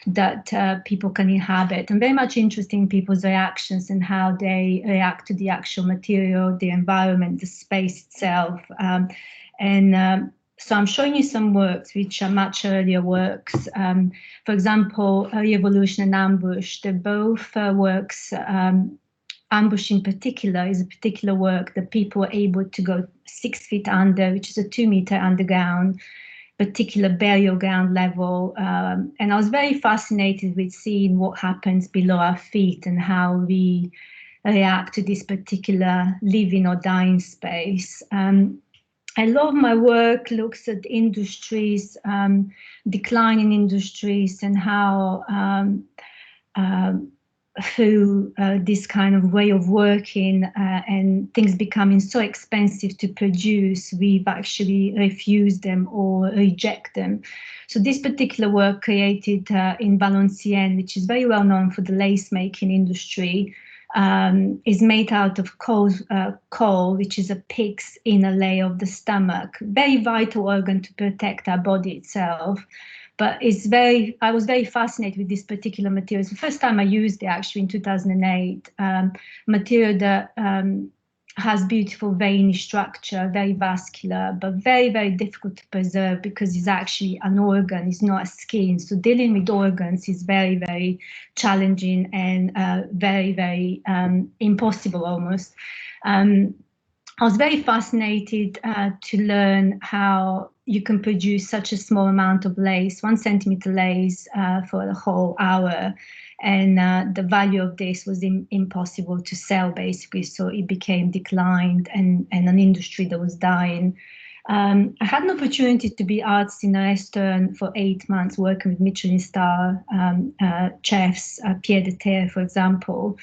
that people can inhabit. I'm very much interested in people's reactions and how they react to the actual material, the environment, the space itself. So I'm showing you some works which are much earlier works. For example, Re-Evolution and Ambush, they're both works. Ambush in particular is a particular work that people were able to go 6 feet under, which is a 2-meter underground, particular burial ground level. And I was very fascinated with seeing what happens below our feet and how we react to this particular living or dying space. A lot of my work looks at industries, declining industries, and how through this kind of way of working and things becoming so expensive to produce, we've actually refused them or reject them. So this particular work created in Valenciennes, which is very well known for the lace making industry, is made out of coal, which is a pig's inner layer of the stomach, very vital organ to protect our body itself. But I was very fascinated with this particular material. It's the first time I used it actually in 2008, material that has beautiful veiny structure, very vascular, but very, very difficult to preserve because it's actually an organ, it's not a skin. So dealing with organs is very, very challenging and very, very impossible almost. I was very fascinated to learn how you can produce such a small amount of lace, 1 centimeter lace for a whole hour. And the value of this was impossible to sell, basically. So it became declined and an industry that was dying. I had an opportunity to be artist in a restaurant for 8 months, working with Michelin star chefs, Pierre de Terre, for example.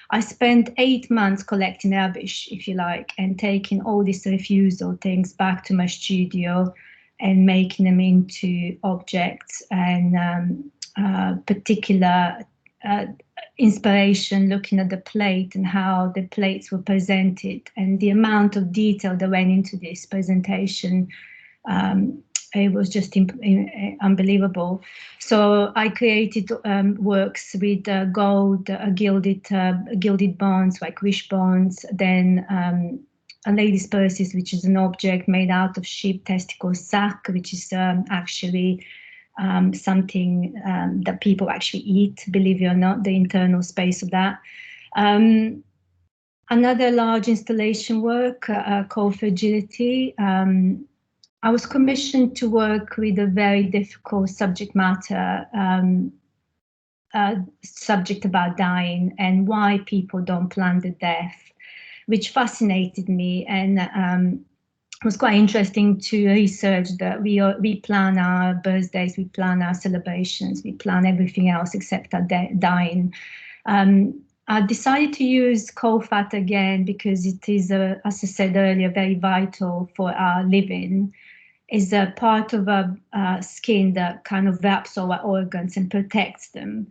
I spent 8 months collecting rubbish, if you like, and taking all these refusal things back to my studio and making them into objects and particular inspiration looking at the plate and how the plates were presented and the amount of detail that went into this presentation. It was just unbelievable. So I created works with gold, gilded bonds, like wish bonds, then a lady's purses, which is an object made out of sheep testicle sac, which is actually something that people actually eat, believe it or not, the internal space of that. Another large installation work called Fragility. I was commissioned to work with a very difficult subject matter, subject about dying and why people don't plan their death, which fascinated me, and it was quite interesting to research that we plan our birthdays, we plan our celebrations, we plan everything else except our dying. I decided to use coal fat again because it is, as I said earlier, very vital for our living. Is a part of a skin that kind of wraps our organs and protects them.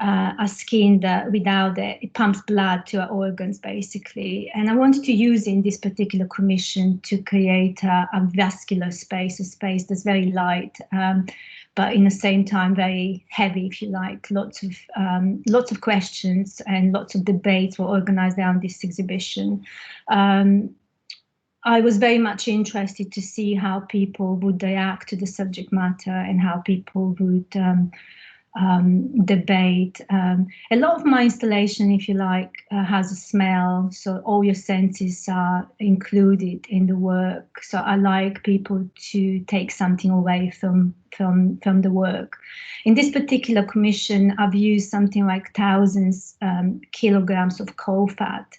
A skin that without it pumps blood to our organs, basically. And I wanted to use in this particular commission to create a vascular space, a space that's very light, but in the same time very heavy, if you like. Lots of questions and lots of debates were organized around this exhibition. I was very much interested to see how people would react to the subject matter and how people would debate. A lot of my installation, if you like, has a smell, so all your senses are included in the work. So I like people to take something away from the work. In this particular commission, I've used something like thousands kilograms of coal fat.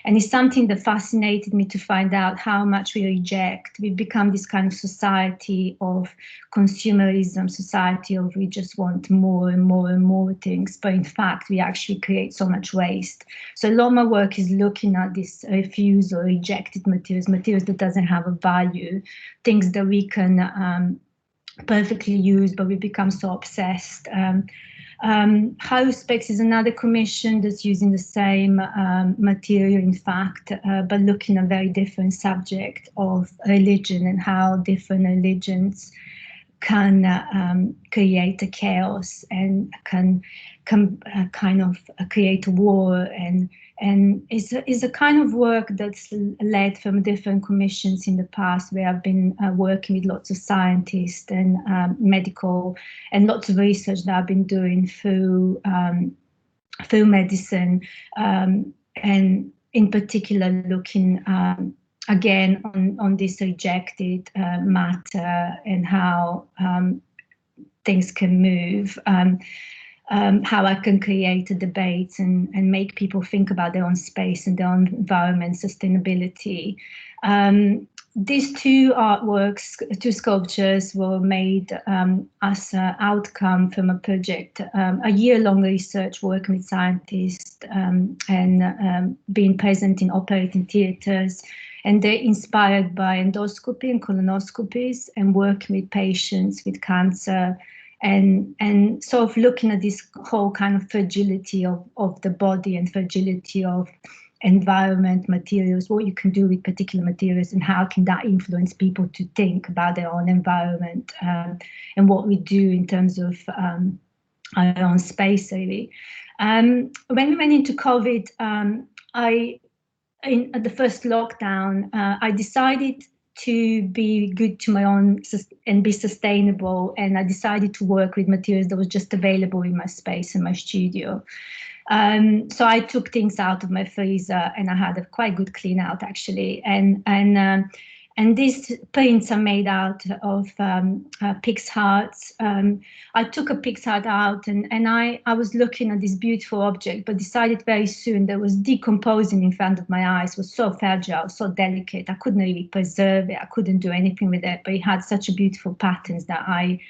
And it's something that fascinated me to find out how much we reject. We've become this kind of society of consumerism, society of we just want more and more and more things. But in fact, we actually create so much waste. So a lot of my work is looking at this refused or rejected materials, materials that doesn't have a value, things that we can perfectly use, but we become so obsessed. House Specs is another commission that's using the same material, in fact, but looking at a very different subject of religion and how different religions can create a chaos and can kind of create a war, and is a kind of work that's led from different commissions in the past, where I've been working with lots of scientists and medical and lots of research that I've been doing through medicine, and in particular looking again on this rejected matter and how things can move. How I can create a debate and make people think about their own space and their own environment, sustainability. These two artworks, two sculptures, were made as an outcome from a project, a year-long research working with scientists and being present in operating theatres. And they're inspired by endoscopy and colonoscopies and working with patients with cancer, and sort of looking at this whole kind of fragility of the body and fragility of environment, materials, what you can do with particular materials and how can that influence people to think about their own environment, and what we do in terms of our own space, really. When we went into COVID, at the first lockdown, I decided to be good to my own and be sustainable, and I decided to work with materials that was just available in my space in my studio. So I took things out of my freezer and I had a quite good clean out, actually, and these prints are made out of pig's hearts. I took a pig's heart out and I was looking at this beautiful object, but decided very soon that it was decomposing in front of my eyes. It was so fragile, so delicate. I couldn't really preserve it. I couldn't do anything with it, but it had such a beautiful patterns that I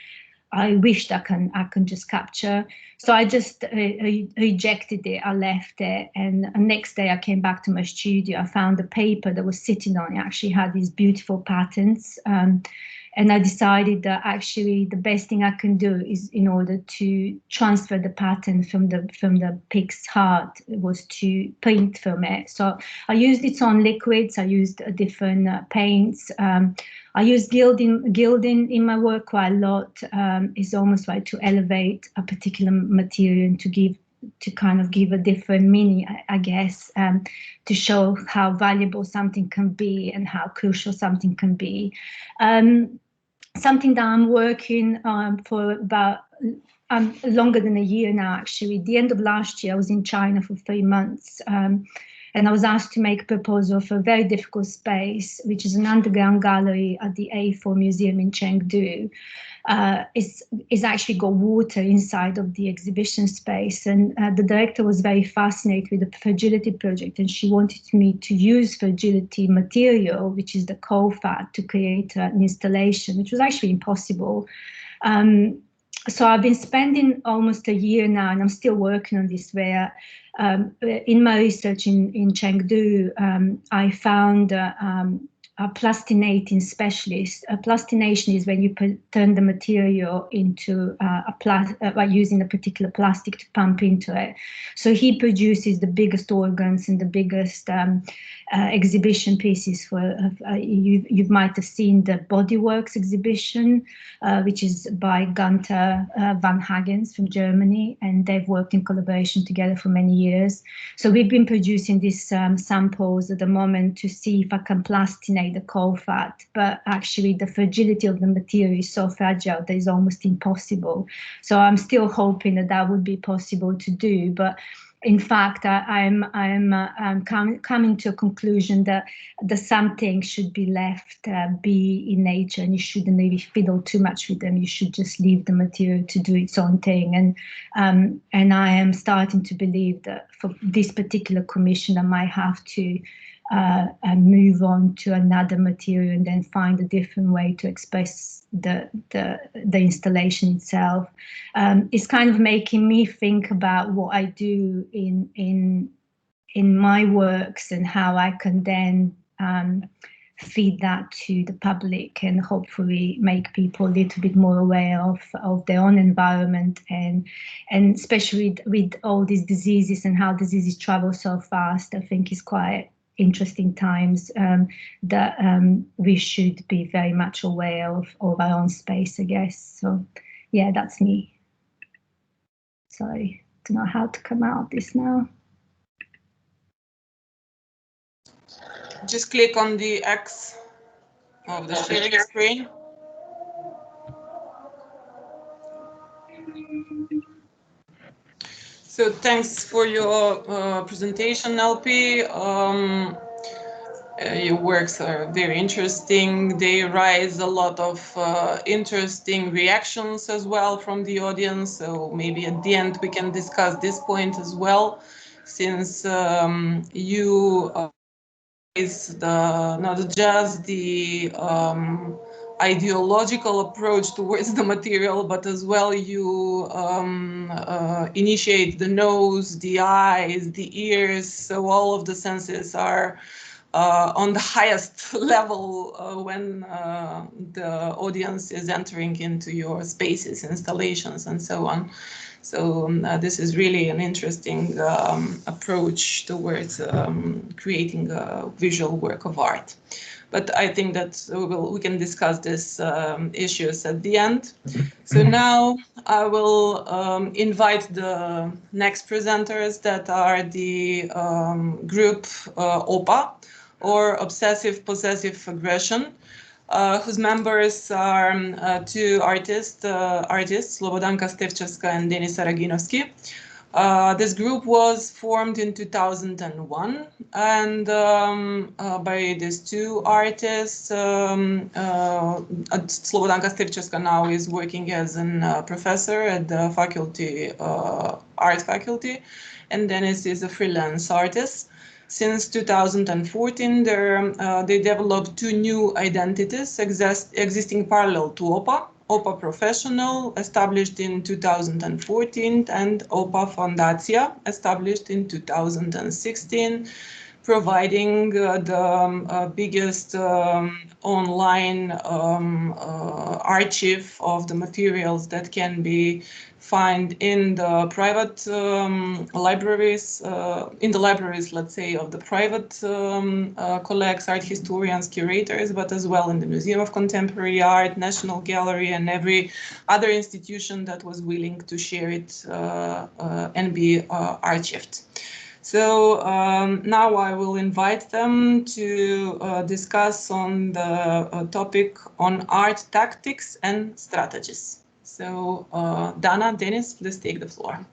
I wished I can just capture. So I just rejected it. I left it, and the next day I came back to my studio. I found the paper that was sitting on it actually had these beautiful patterns, and I decided that actually the best thing I can do is, in order to transfer the pattern from the pig's heart, was to print from it. So I used its own liquids. I used different paints. I use gilding in my work quite a lot. It's almost like to elevate a particular material and to kind of give a different meaning, I guess, to show how valuable something can be and how crucial something can be. Something that I'm working on for about longer than a year now, actually. At the end of last year, I was in China for 3 months. And I was asked to make a proposal for a very difficult space, which is an underground gallery at the A4 Museum in Chengdu. It's actually got water inside of the exhibition space. And the director was very fascinated with the Fragility Project, and she wanted me to use fragility material, which is the coal fat, to create an installation, which was actually impossible. So I've been spending almost a year now, and I'm still working on this, where in my research in Chengdu, I found a plastinating specialist. A plastination is when you turn the material into by using a particular plastic to pump into it. So he produces the biggest organs and the biggest exhibition pieces for, you might have seen the Bodyworks exhibition, which is by Gunther van Hagens from Germany, and they've worked in collaboration together for many years. So we've been producing these samples at the moment to see if I can plastinate the coal fat, but actually the fragility of the material is so fragile that it's almost impossible. So I'm still hoping that that would be possible to do, but in fact, I'm coming to a conclusion that some things should be left be in nature, and you shouldn't really fiddle too much with them. You should just leave the material to do its own thing. And I am starting to believe that for this particular commission, I might have to move on to another material and then find a different way to express the installation itself. It's kind of making me think about what I do in my works and how I can then feed that to the public and hopefully make people a little bit more aware of their own environment, and especially with all these diseases and how diseases travel so fast. I think it's quite interesting times that we should be very much aware of our own space, I guess. So yeah, that's me. Sorry, I don't know how to come out of this now. Just click on the X of the sharing screen. So thanks for your presentation, LP. Your works are very interesting. They raise a lot of interesting reactions as well from the audience. So maybe at the end we can discuss this point as well, since you is not just the ideological approach towards the material, but as well you initiate the nose, the eyes, the ears, so all of the senses are on the highest level when the audience is entering into your spaces, installations, and so on. So this is really an interesting approach towards creating a visual work of art. But I think that we can discuss these issues at the end. So now I will invite the next presenters, that are the group OPA, or Obsessive Possessive Aggression, whose members are two artists, Slobodanka Stevčevska and Denisa Raginovski. This group was formed in 2001, and by these two artists, Slobodanka Stevčevska now is working as a professor at the faculty, art faculty, and Denis is a freelance artist. Since 2014, they developed two new identities existing parallel to OPA. OPA Professional, established in 2014, and OPA Fundacja, established in 2016, providing the biggest online archive of the materials that can be found in the private libraries, let's say, of the private collects, art historians, curators, but as well in the Museum of Contemporary Art, National Gallery, and every other institution that was willing to share it and be archived. So now I will invite them to discuss on the topic on art tactics and strategies. So Dana, Dennis, please take the floor.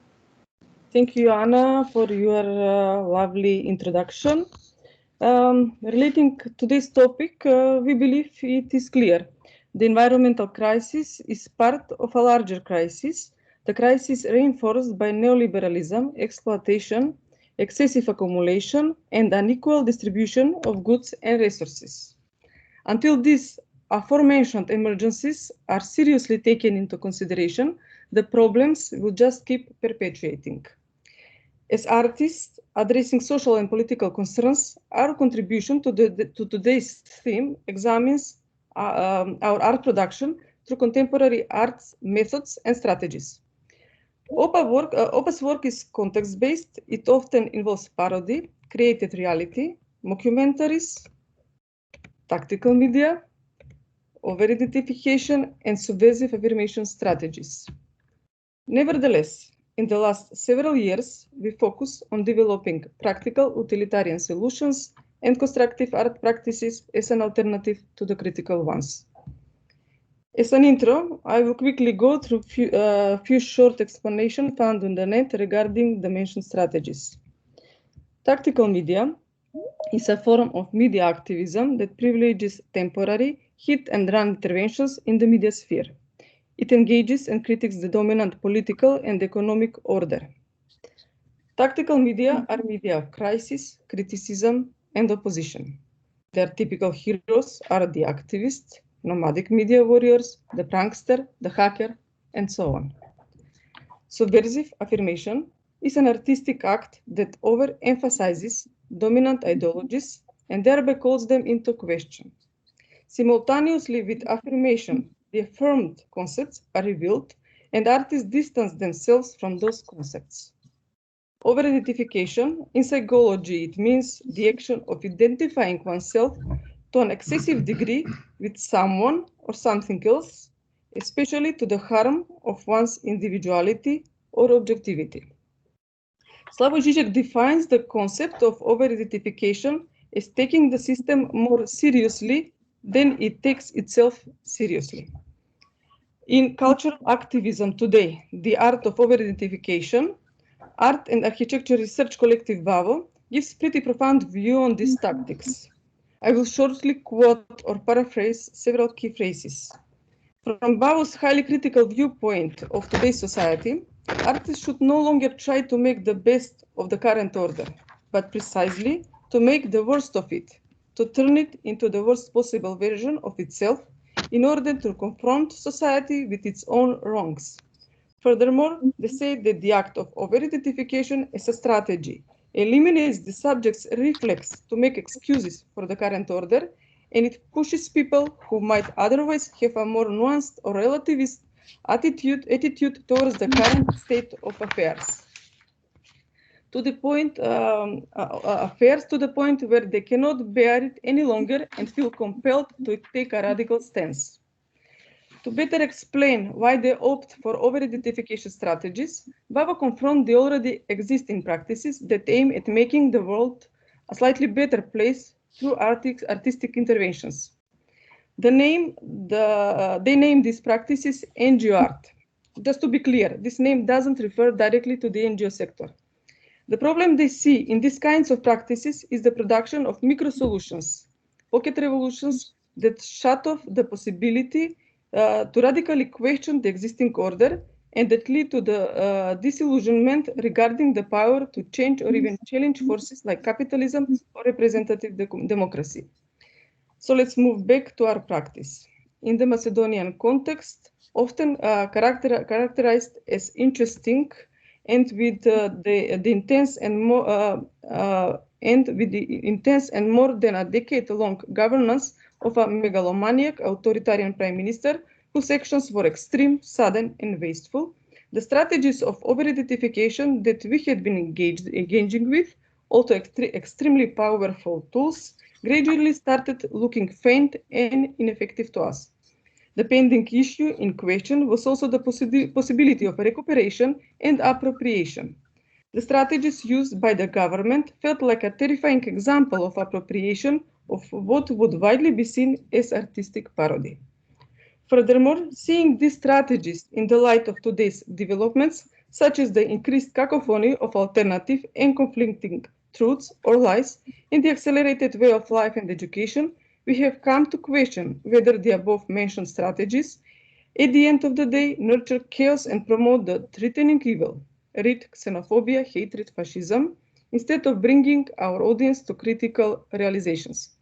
Thank you, Anna, for your lovely introduction. Relating to this topic, we believe it is clear. The environmental crisis is part of a larger crisis, the crisis reinforced by neoliberalism, exploitation, excessive accumulation, and unequal distribution of goods and resources. Until these aforementioned emergencies are seriously taken into consideration, the problems will just keep perpetuating. As artists addressing social and political concerns, our contribution to today's theme examines our art production through contemporary arts methods and strategies. OPA's work is context-based. It often involves parody, created reality, mockumentaries, tactical media, over-identification, and subversive affirmation strategies. Nevertheless, in the last several years, we focus on developing practical utilitarian solutions and constructive art practices as an alternative to the critical ones. As an intro, I will quickly go through a few short explanations found on the net regarding the mentioned strategies. Tactical media is a form of media activism that privileges temporary hit-and-run interventions in the media sphere. It engages and critiques the dominant political and economic order. Tactical media are media of crisis, criticism, and opposition. Their typical heroes are the activists, nomadic media warriors, the prankster, the hacker, and so on. Subversive affirmation is an artistic act that overemphasizes dominant ideologies and thereby calls them into question. Simultaneously with affirmation, the affirmed concepts are revealed and artists distance themselves from those concepts. Over-identification, in psychology, it means the action of identifying oneself to an excessive degree with someone or something else, especially to the harm of one's individuality or objectivity. Slavoj Žižek defines the concept of over-identification as taking the system more seriously than it takes itself seriously. In cultural activism today, the art of over-identification, Art and Architecture Research Collective BAVO gives pretty profound view on these tactics. I will shortly quote or paraphrase several key phrases. From BAVO's highly critical viewpoint of today's society, artists should no longer try to make the best of the current order, but precisely to make the worst of it, to turn it into the worst possible version of itself in order to confront society with its own wrongs. Furthermore, they say that the act of over-identification as a strategy eliminates the subject's reflex to make excuses for the current order, and it pushes people who might otherwise have a more nuanced or relativist attitude towards the current state of affairs. To the point, where they cannot bear it any longer and feel compelled to take a radical stance. To better explain why they opt for over-identification strategies, BAVO confront the already existing practices that aim at making the world a slightly better place through artistic interventions. They name these practices NGO art. Just to be clear, this name doesn't refer directly to the NGO sector. The problem they see in these kinds of practices is the production of micro-solutions, pocket revolutions that shut off the possibility to radically question the existing order and that lead to the disillusionment regarding the power to change or even challenge forces like capitalism or representative democracy. So let's move back to our practice. in the Macedonian context, often characterized as interesting and with the intense and more than a decade-long governance of a megalomaniac authoritarian prime minister whose actions were extreme, sudden, and wasteful. The strategies of over-identification that we had been engaging with, although extremely powerful tools, gradually started looking faint and ineffective to us. The pending issue in question was also the possibility of recuperation and appropriation. The strategies used by the government felt like a terrifying example of appropriation of what would widely be seen as artistic parody. Furthermore, seeing these strategies in the light of today's developments, such as the increased cacophony of alternative and conflicting truths or lies in the accelerated way of life and education, we have come to question whether the above-mentioned strategies, at the end of the day, nurture chaos and promote the threatening evil, read xenophobia, hatred, fascism, instead of bringing our audience to critical realizations.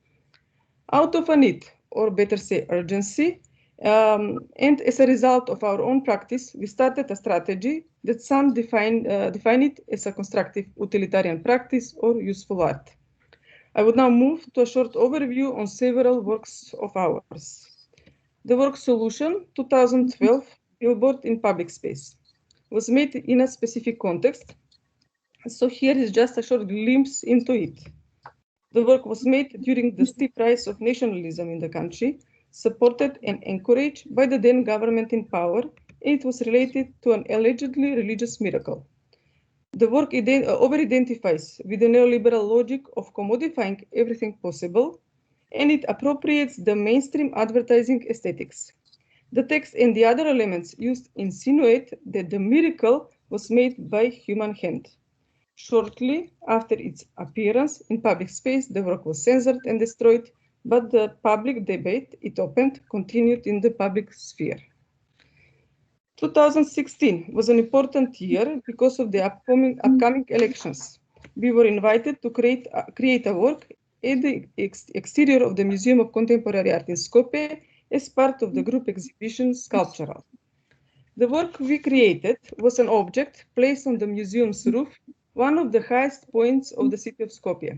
Out of a need, or better say urgency, and as a result of our own practice, we started a strategy that some define it as a constructive utilitarian practice or useful art. I would now move to a short overview on several works of ours. The work Solution 2012 Billboard in Public Space was made in a specific context, so here is just a short glimpse into it. The work was made during the steep rise of nationalism in the country, supported and encouraged by the then government in power, and it was related to an allegedly religious miracle. The work over-identifies with the neoliberal logic of commodifying everything possible, and it appropriates the mainstream advertising aesthetics. The text and the other elements used insinuate that the miracle was made by human hand. Shortly after its appearance in public space, the work was censored and destroyed, but the public debate it opened continued in the public sphere. 2016 was an important year because of the upcoming elections. We were invited to create a work at the exterior of the Museum of Contemporary Art in Skopje as part of the group exhibition Sculptural. The work we created was an object placed on the museum's roof, one of the highest points of the city of Skopje.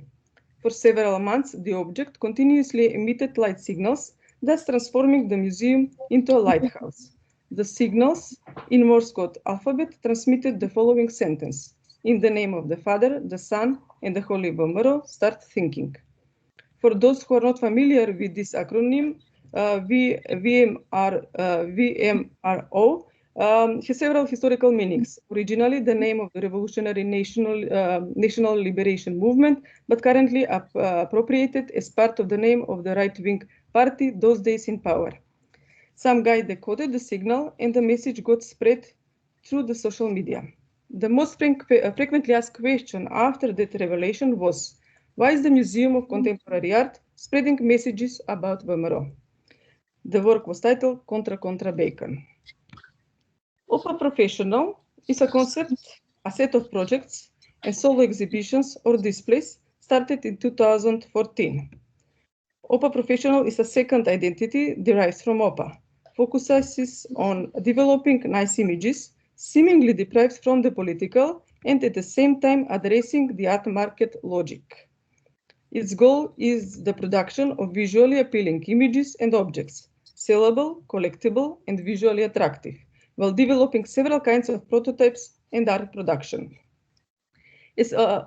For several months, the object continuously emitted light signals, thus transforming the museum into a lighthouse. The signals, in Morse code alphabet, transmitted the following sentence: in the name of the Father, the Son, and the Holy Vomero, start thinking. For those who are not familiar with this acronym, VMRO has several historical meanings. Originally, the name of the Revolutionary National Liberation Movement, but currently appropriated as part of the name of the right-wing party those days in power. Some guy decoded the signal and the message got spread through the social media. The most frequently asked question after that revelation was, why is the Museum of Contemporary Art spreading messages about Vomero? The work was titled Contra Contra Bacon. OPA Professional is a concept, a set of projects and solo exhibitions or displays started in 2014. OPA Professional is a second identity derived from OPA, focuses on developing nice images, seemingly deprived from the political and at the same time addressing the art market logic. Its goal is the production of visually appealing images and objects, sellable, collectible, and visually attractive, while developing several kinds of prototypes and art production. As a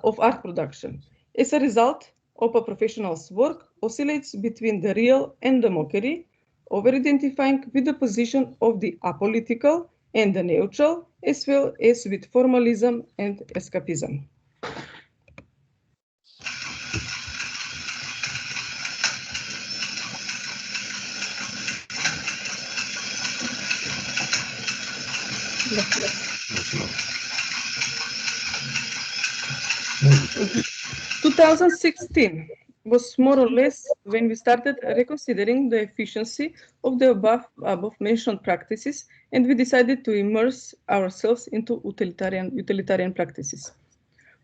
result, OPA Professional's work oscillates between the real and the mockery, over-identifying with the position of the apolitical and the neutral, as well as with formalism and escapism. In 2016 was more or less when we started reconsidering the efficiency of the above mentioned practices, and we decided to immerse ourselves into utilitarian practices.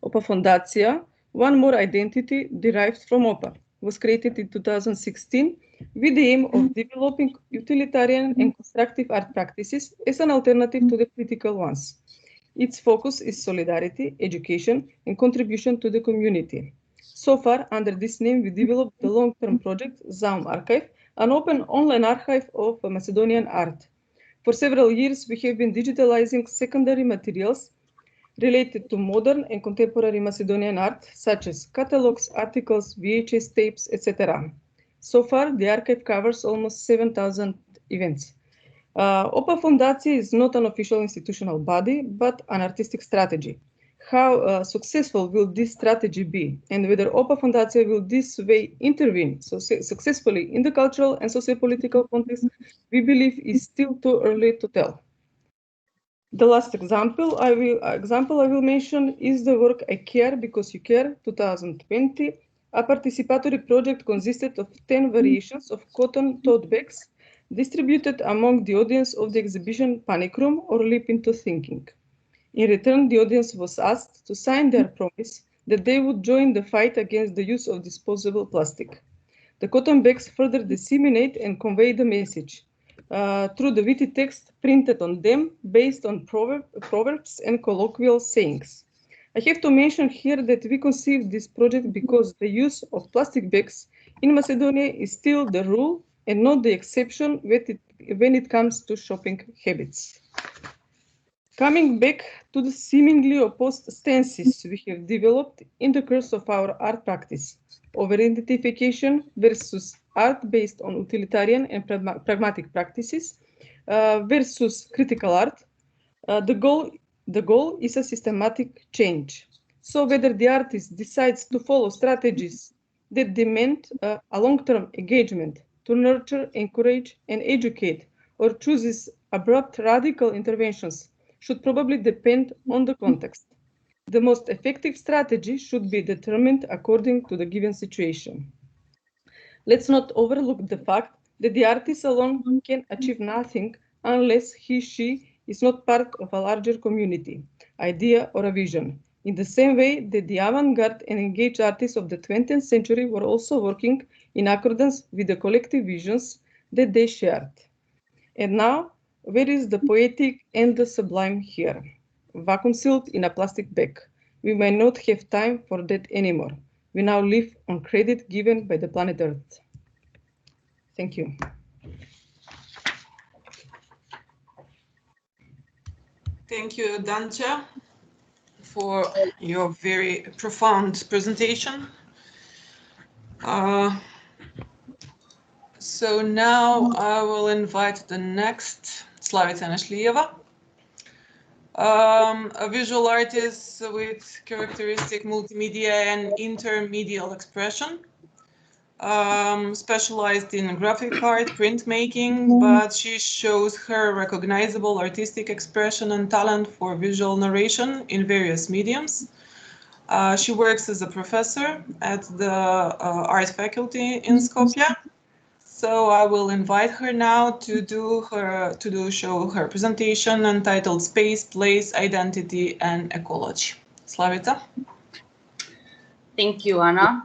OPA Fundacja, one more identity derived from OPA, was created in 2016 with the aim of developing utilitarian and constructive art practices as an alternative to the critical ones. Its focus is solidarity, education, and contribution to the community. So far, under this name, we developed the long-term project ZAUM Archive, an open online archive of Macedonian art. For several years, we have been digitalizing secondary materials related to modern and contemporary Macedonian art, such as catalogs, articles, VHS tapes, etc. So far, the archive covers almost 7,000 events. OPA Fondacija is not an official institutional body, but an artistic strategy. How successful will this strategy be, and whether OPA Fondacija will this way intervene successfully in the cultural and socio-political context, we believe is still too early to tell. The last example I will mention is the work I Care Because You Care 2020. A participatory project consisted of 10 variations of cotton tote bags distributed among the audience of the exhibition Panic Room or Leap into Thinking. In return, the audience was asked to sign their promise that they would join the fight against the use of disposable plastic. The cotton bags further disseminate and convey the message through the witty text printed on them based on proverbs and colloquial sayings. I have to mention here that we conceived this project because the use of plastic bags in Macedonia is still the rule and not the exception when it comes to shopping habits. Coming back to the seemingly opposed stances we have developed in the course of our art practice, over-identification versus art based on utilitarian and pragmatic practices versus critical art, the goal is a systematic change. So whether the artist decides to follow strategies that demand a long-term engagement to nurture, encourage, and educate, or chooses abrupt radical interventions should probably depend on the context. The most effective strategy should be determined according to the given situation. Let's not overlook the fact that the artist alone can achieve nothing unless she is not part of a larger community, idea, or a vision. In the same way that the avant-garde and engaged artists of the 20th century were also working in accordance with the collective visions that they shared. And now, where is the poetic and the sublime here? Vacuum sealed in a plastic bag. We may not have time for that anymore. We now live on credit given by the planet Earth. Thank you. Thank you, Dantja, for your very profound presentation. So now I will invite the next Slavica Nashlieva, a visual artist with characteristic multimedia and intermedial expression, specialized in graphic art, printmaking, but she shows her recognizable artistic expression and talent for visual narration in various mediums. She works as a professor at the art faculty in Skopje. So I will invite her now to show her presentation entitled Space, Place, Identity and Ecology. Slavica. Thank you, Anna.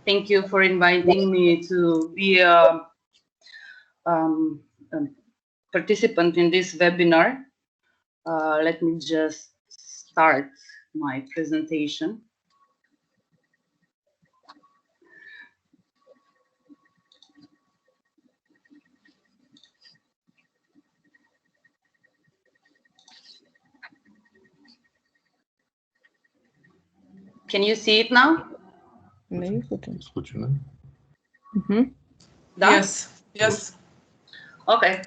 Thank you for inviting me to be a participant in this webinar. Let me just start my presentation. Can you see it now? Yes, yes. Okay.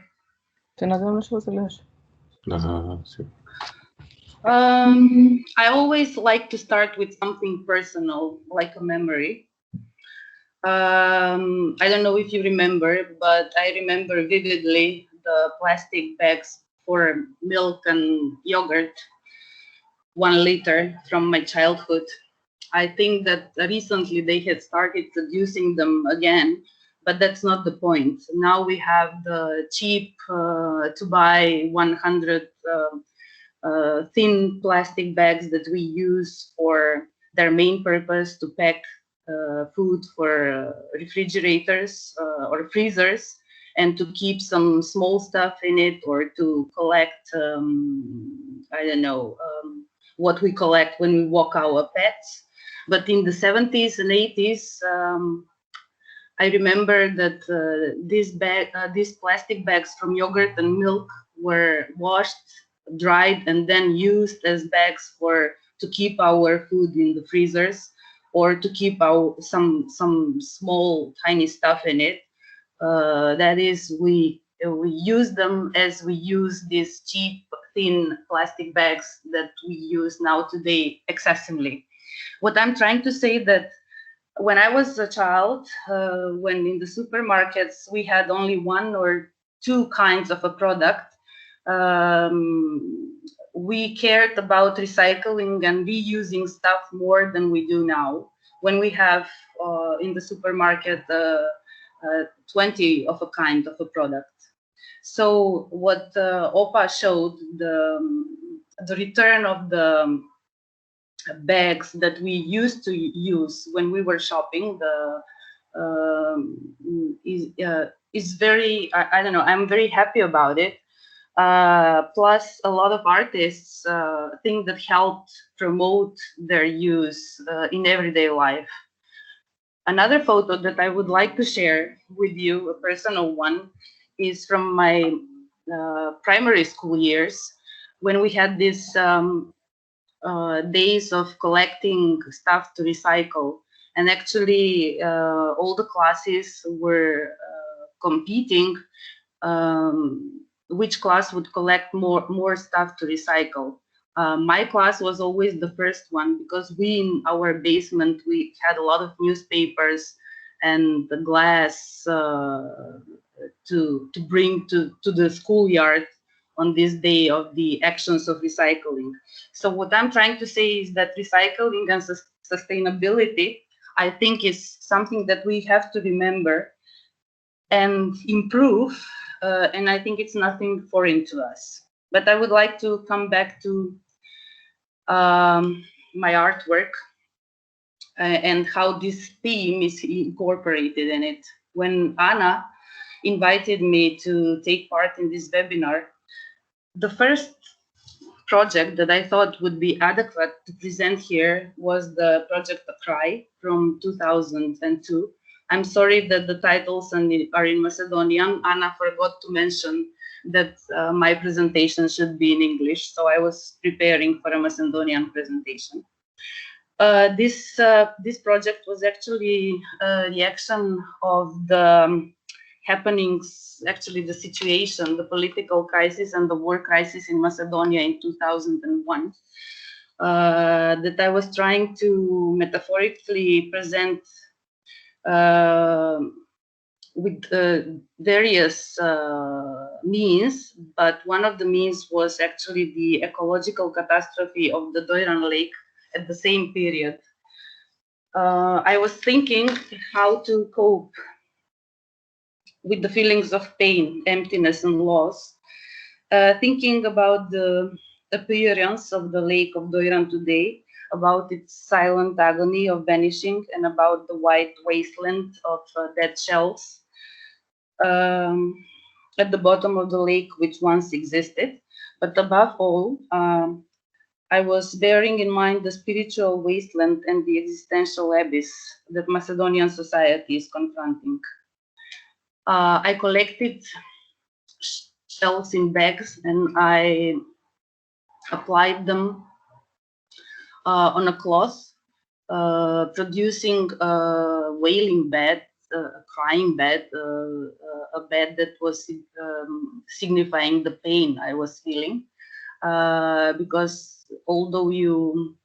I always like to start with something personal, like a memory. I don't know if you remember, but I remember vividly the plastic bags for milk and yogurt, 1 liter from my childhood. I think that recently they had started producing them again, but that's not the point. Now we have the cheap to buy 100 thin plastic bags that we use for their main purpose to pack food for refrigerators or freezers, and to keep some small stuff in it, or to collect, I don't know, what we collect when we walk our pets. But in the 70s and 80s, I remember that these plastic bags from yogurt and milk were washed, dried, and then used as bags to keep our food in the freezers, or to keep some small tiny stuff in it. That is, we use them as we use these cheap thin plastic bags that we use now today excessively. What I'm trying to say that when I was a child, when in the supermarkets we had only one or two kinds of a product, we cared about recycling and reusing stuff more than we do now. When we have in the supermarket 20 of a kind of a product. So what Opa showed, the return of the bags that we used to use when we were shopping, is very, I don't know, I'm very happy about it. Plus, a lot of artists think that helped promote their use in everyday life. Another photo that I would like to share with you, a personal one, is from my primary school years, when we had these days of collecting stuff to recycle. And actually, all the classes were competing which class would collect more stuff to recycle. My class was always the first one, because we, in our basement, we had a lot of newspapers and the glass to bring to the schoolyard on this day of the actions of recycling. So what I'm trying to say is that recycling and sustainability, I think, is something that we have to remember and improve, and I think it's nothing foreign to us. But I would like to come back to my artwork and how this theme is incorporated in it. When Anna invited me to take part in this webinar, the first project that I thought would be adequate to present here was the project A Cry from 2002. I'm sorry that the titles are in Macedonian. Anna forgot to mention that my presentation should be in English, so I was preparing for a Macedonian presentation. This project was actually a reaction of the happenings, actually the situation, the political crisis and the war crisis in Macedonia in 2001, that I was trying to metaphorically present with various means, but one of the means was actually the ecological catastrophe of the Doiran Lake at the same period. I was thinking how to cope with the feelings of pain, emptiness, and loss, thinking about the appearance of the Lake of Doiran today, about its silent agony of vanishing, and about the white wasteland of dead shells at the bottom of the lake which once existed. But above all, I was bearing in mind the spiritual wasteland and the existential abyss that Macedonian society is confronting. I collected shells in bags and I applied them on a cloth, producing a wailing bed, a crying bed, a bed that was signifying the pain I was feeling. Because although you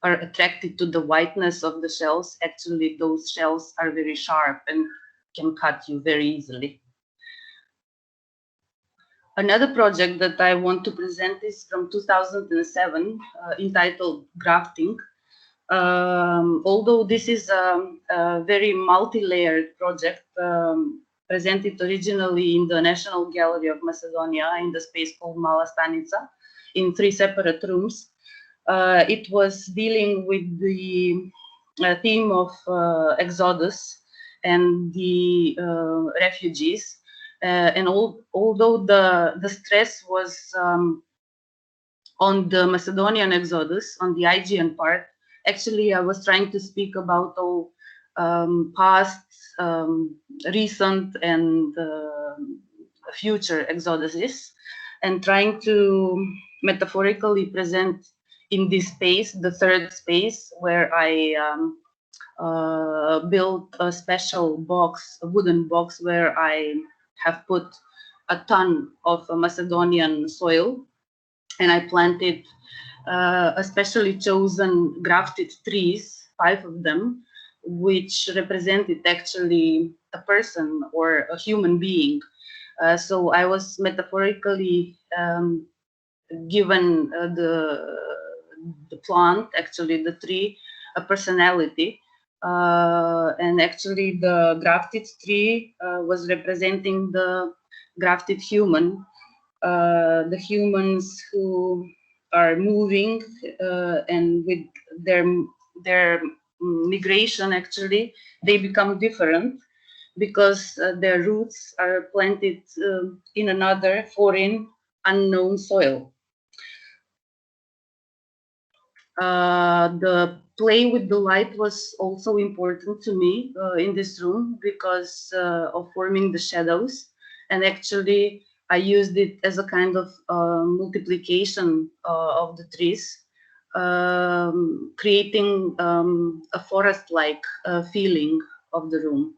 are attracted to the whiteness of the shells, actually those shells are very sharp and can cut you very easily. Another project that I want to present is from 2007, entitled Grafting. Although this is a very multi-layered project, presented originally in the National Gallery of Macedonia in the space called Mala Stanica, in 3 separate rooms. It was dealing with the theme of exodus and the refugees. And although the stress was on the Macedonian exodus, on the Aegean part, actually I was trying to speak about all past, recent, and future exoduses, and trying to metaphorically present in this space, the third space, where I built a special box, a wooden box, where I have put a ton of Macedonian soil, and I planted a specially chosen grafted trees, 5 of them, which represented actually a person or a human being. So I was metaphorically given the plant, actually the tree, a personality. And actually the grafted tree was representing the grafted human, the humans who are moving and with their migration, actually they become different because their roots are planted in another foreign unknown soil. The play with the light was also important to me in this room because of forming the shadows, and actually I used it as a kind of multiplication of the trees, creating a forest-like feeling of the room.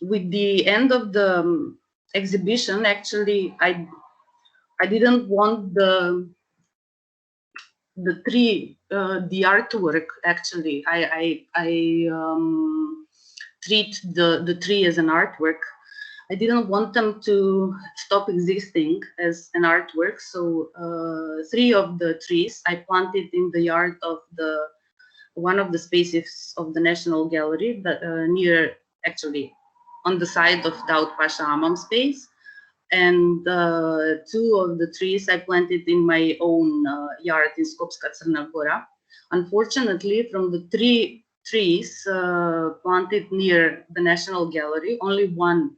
With the end of the exhibition, actually I didn't want the tree, the artwork. Actually, I treat the tree as an artwork. I didn't want them to stop existing as an artwork. So 3 of the trees I planted in the yard of one of the spaces of the National Gallery, that near, actually on the side of Daud Pasha Amam space. And 2 of the trees I planted in my own yard in Skopska Crna Gora. Unfortunately, from the 3 trees planted near the National Gallery, only 1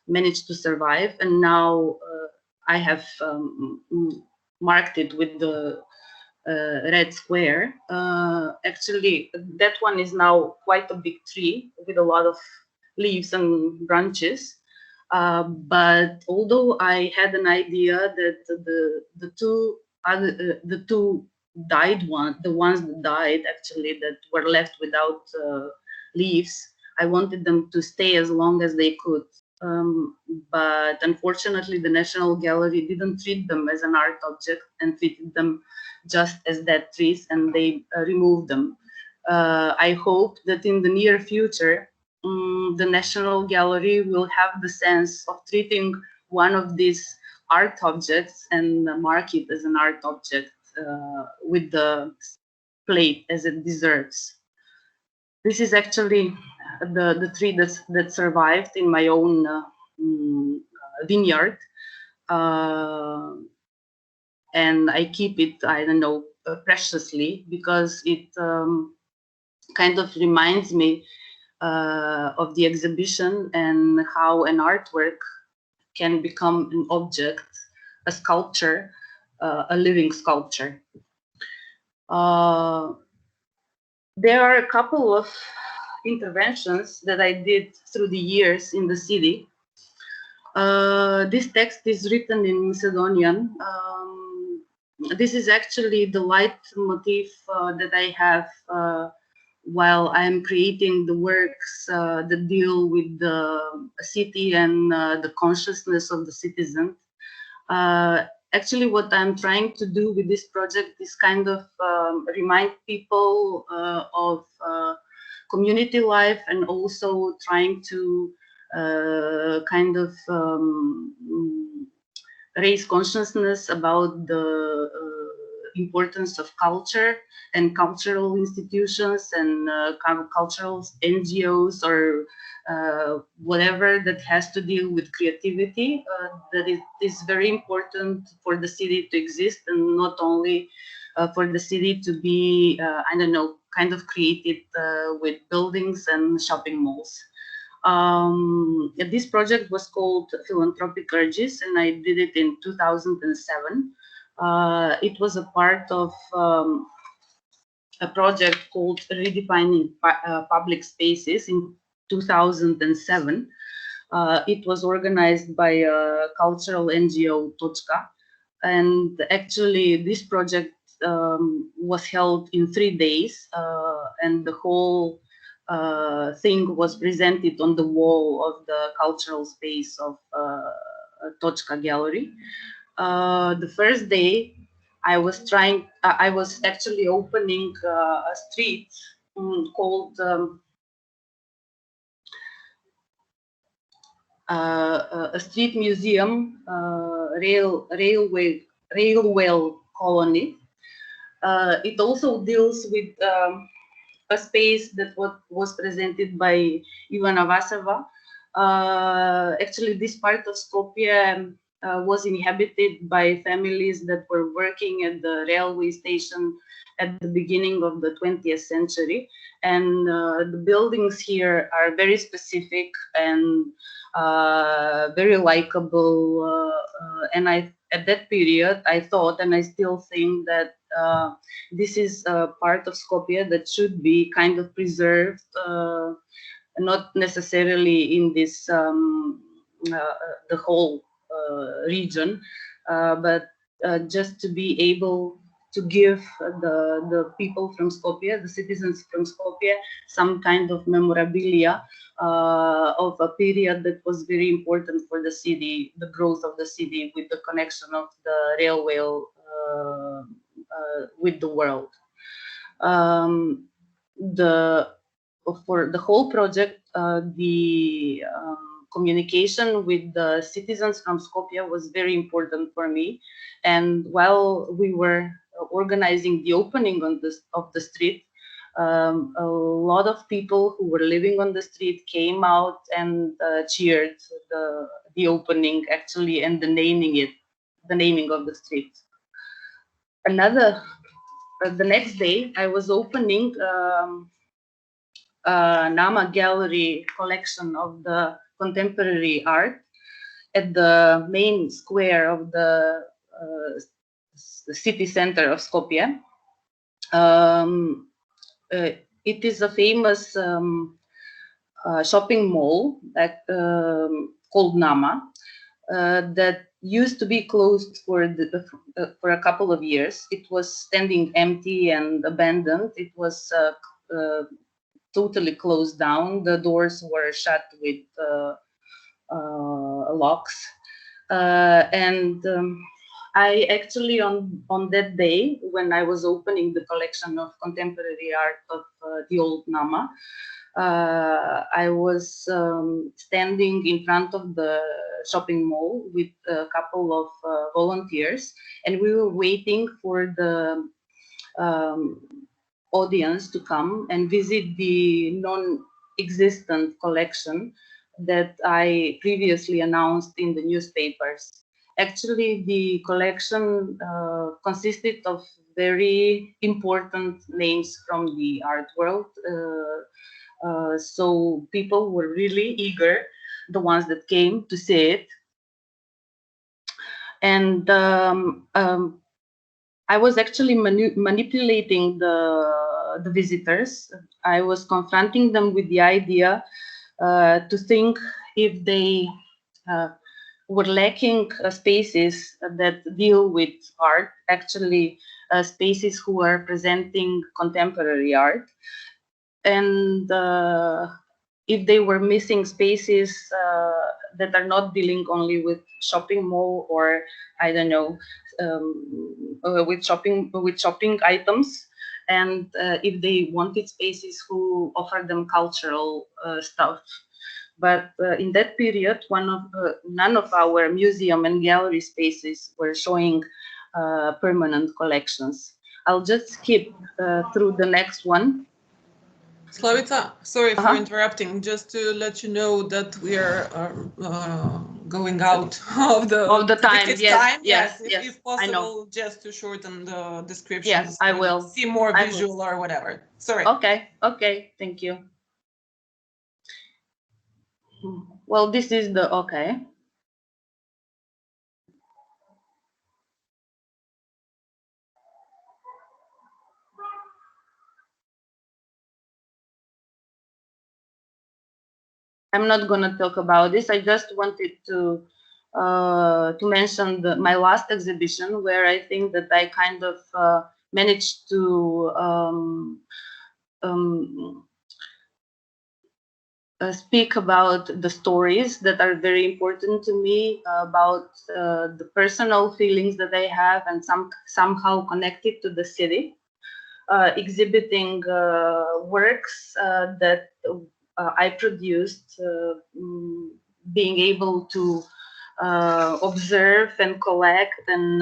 managed to survive, and now I have marked it with the red square. Actually, that one is now quite a big tree with a lot of leaves and branches. But although I had an idea that the two died ones, the ones that died, actually, that were left without leaves, I wanted them to stay as long as they could. But unfortunately, the National Gallery didn't treat them as an art object and treated them just as dead trees, and they removed them. I hope that in the near future, the National Gallery will have the sense of treating one of these art objects and mark it as an art object with the plate as it deserves. This is actually the tree that survived in my own vineyard, and I keep it, I don't know, preciously, because it kind of reminds me of the exhibition and how an artwork can become an object, a sculpture, a living sculpture. There are a couple of interventions that I did through the years in the city. This text is written in Macedonian. This is actually the leitmotif that I have while I'm creating the works that deal with the city and the consciousness of the citizen. Actually, what I'm trying to do with this project is kind of remind people of community life, and also trying to kind of raise consciousness about the importance of culture and cultural institutions and cultural NGOs or whatever that has to deal with creativity, that it is very important for the city to exist, and not only for the city to be, I don't know, kind of created with buildings and shopping malls. This project was called Philanthropic Urges, and I did it in 2007. It was a part of a project called Redefining Public Spaces in 2007. It was organized by a cultural NGO, Točka, and actually this project was held in 3 days, and the whole thing was presented on the wall of the cultural space of Točka Gallery. The first day, I was actually opening a street called a street museum, railway colony. It also deals with a space that was presented by Ivana Vaseva. Actually, this part of Skopje was inhabited by families that were working at the railway station at the beginning of the 20th century. And the buildings here are very specific and very likable. And at that period, I thought, and I still think that this is a part of Skopje that should be kind of preserved, not necessarily in this the whole region, but just to be able to give the people from Skopje, the citizens from Skopje, some kind of memorabilia of a period that was very important for the city, the growth of the city, with the connection of the railway with the world. For the whole project, the communication with the citizens from Skopje was very important for me. And while we were organizing the opening of the street, a lot of people who were living on the street came out and cheered the opening, actually, and the naming of the street. The next day, I was opening Nama Gallery collection of the contemporary art at the main square of the city center of Skopje. It is a famous shopping mall that called Nama that used to be closed for a couple of years. It was standing empty and abandoned. It was totally closed down. The doors were shut with locks. I actually, on that day, when I was opening the collection of contemporary art of the old Nama, I was standing in front of the shopping mall with a couple of volunteers, and we were waiting for the audience to come and visit the non-existent collection that I previously announced in the newspapers. Actually, the collection consisted of very important names from the art world. So people were really eager, the ones that came to see it. And I was actually manipulating the visitors. I was confronting them with the idea to think if they were lacking spaces that deal with art, actually spaces who are presenting contemporary art. And if they were missing spaces that are not dealing only with shopping mall or, I don't know, with shopping items, and if they wanted spaces who offer them cultural stuff. But in that period, none of our museum and gallery spaces were showing permanent collections. I'll just skip through the next one. Slavica, sorry for interrupting. Just to let you know that we are going out of the time. Yes, yes, if possible, I know. just to shorten the description. Yes, I will. See more visual or whatever. Sorry. Okay, thank you. Well, this is the I'm not going to talk about this. I just wanted to mention my last exhibition, where I think that I kind of managed to speak about the stories that are very important to me, about the personal feelings that I have, and somehow connected to the city, exhibiting works that I produced, being able to observe and collect and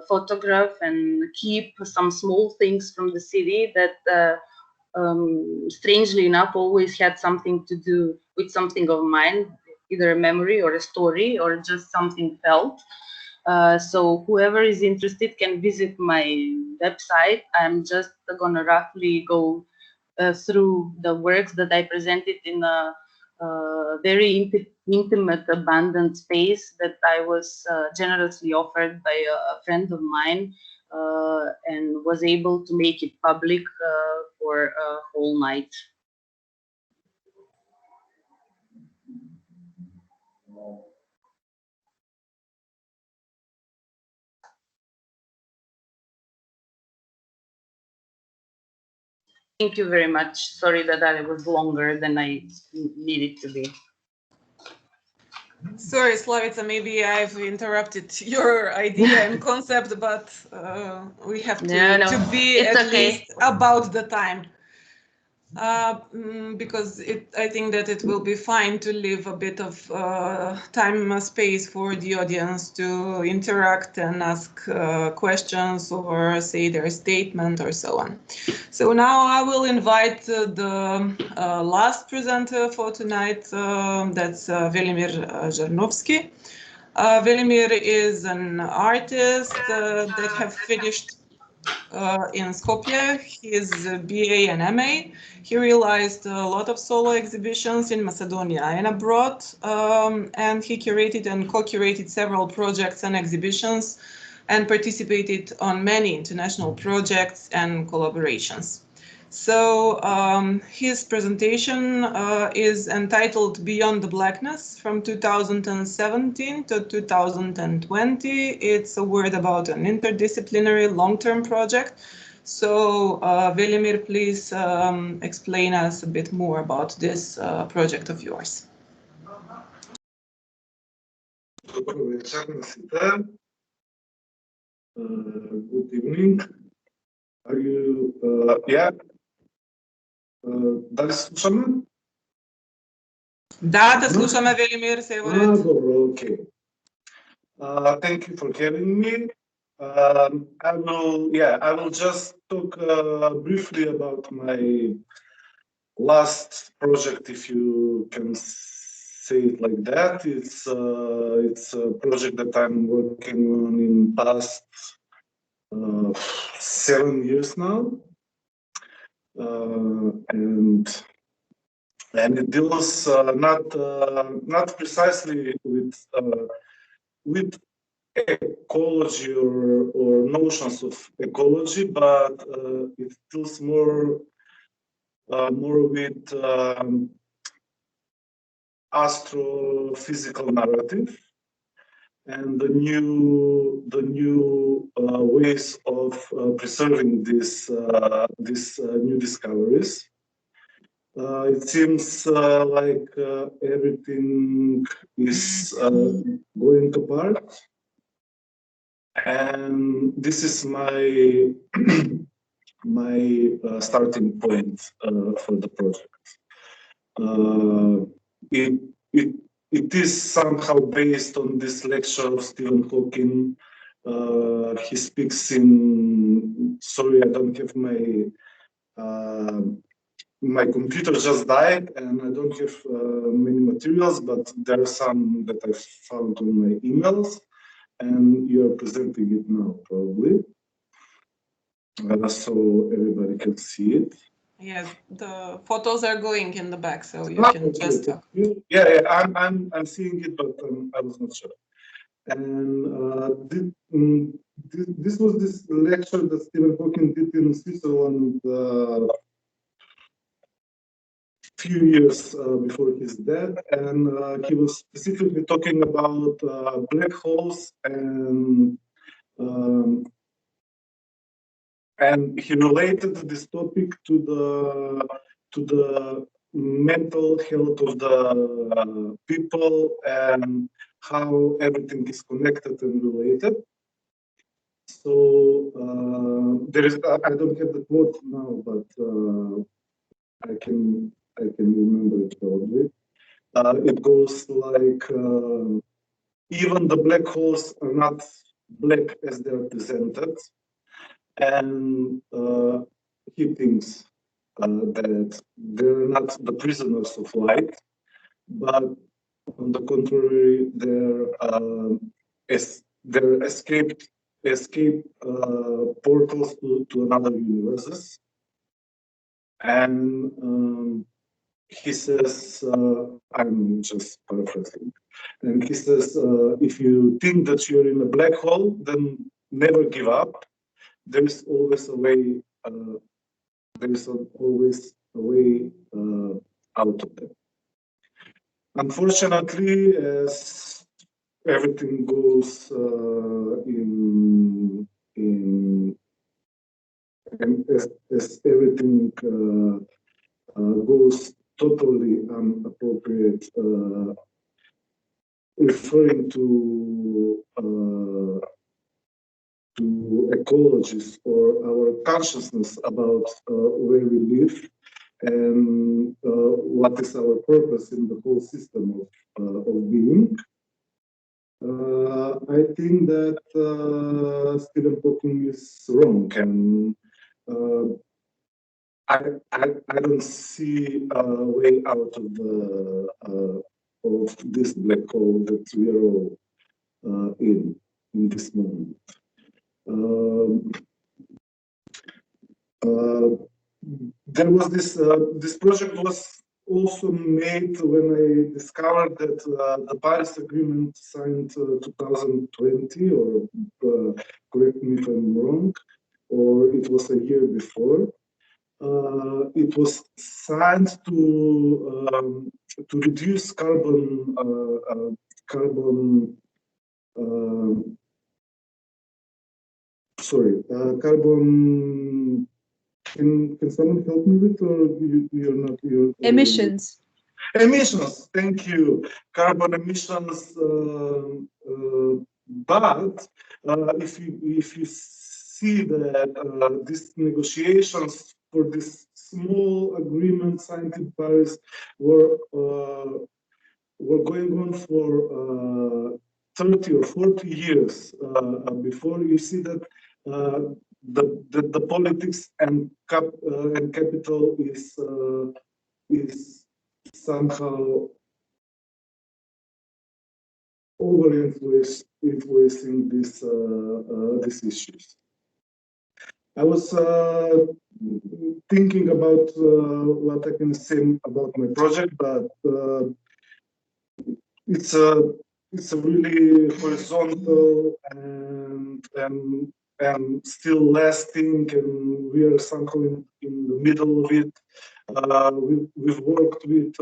photograph and keep some small things from the city that strangely enough always had something to do with something of mine, either a memory or a story or just something felt. So whoever is interested can visit my website. I'm just gonna roughly go through the works that I presented in a very intimate, abandoned space that I was generously offered by a friend of mine, and was able to make it public for a whole night. Thank you very much. Sorry that I was longer than I needed to be. Sorry, Slavica, maybe I've interrupted your idea and concept, but we have to be at least about the time. Because I think that it will be fine to leave a bit of time space for the audience to interact and ask questions or say their statement or so on. So now I will invite the last presenter for tonight, that's Velimir Žarnovski. Velimir is an artist that have finished in Skopje, his BA and MA. He realized a lot of solo exhibitions in Macedonia and abroad, and he curated and co-curated several projects and exhibitions and participated on many international projects and collaborations. So his presentation is entitled Beyond the Blackness from 2017 to 2020. It's a word about an interdisciplinary long-term project. So Velimir, please explain us a bit more about this project of yours. Good evening. Are you, yeah? Дали слушаме? Да, да слушаме, Велимир, се вред. Добро, okay. Thank you for having me. I will just talk briefly about my last project, if you can say it like that. It's a project that I'm working on in past 7 years now. And it deals not precisely with ecology or notions of ecology, but it deals more with astrophysical narrative and the new ways of preserving these new discoveries. It seems like everything is going apart, and this is my starting point for the project. It is somehow based on this lecture of Stephen Hawking. He speaks in, sorry, I don't have my computer just died and I don't have many materials, but there are some that I found on my emails, and you are presenting it now probably, so everybody can see it. Yes, the photos are going in the back, so you can just talk. Yeah, I'm seeing it, but I was not sure. And this was this lecture that Stephen Hawking did in Switzerland few years before his death, and he was specifically talking about black holes, and he related this topic to the mental health of the people and how everything is connected and related. So there is, I don't have the quote now, but I can remember it probably. It goes like, even the black holes are not black as they are presented, and he thinks that they're not the prisoners of light, but on the contrary, they're escape portals to another universes. And he says, I'm just paraphrasing, and he says, if you think that you're in a black hole, then never give up. There is always a way. Always a way out of it. Unfortunately, as everything goes as everything goes totally inappropriate, referring to ecologies or our consciousness about where we live and what is our purpose in the whole system of being. I think that Stephen Hawking is wrong, and I don't see a way out of this black hole that we are all in this moment. There was this project was also made when I discovered that the Paris Agreement signed 2020, or correct me if I'm wrong, or it was a year before. It was signed to reduce carbon carbon. Can someone help me with, or you're not? Emissions. Emissions. Thank you. Carbon emissions. But if you see that these negotiations for this small agreement signed in Paris were going on for 30 or 40 years before, you see that the politics and capital is somehow influencing these issues. I was thinking about what I can say about my project, but it's a really horizontal and still lasting, and we are somehow in the middle of it. We've worked with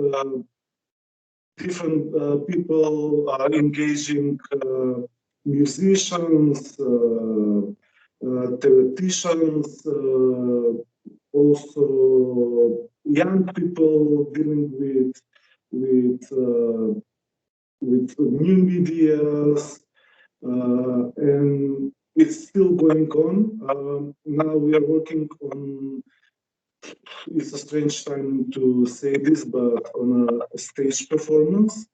different people engaging musicians, theoreticians, also young people dealing with new medias, and it's still going on. Now we are working on, it's a strange time to say this, but on a stage performance,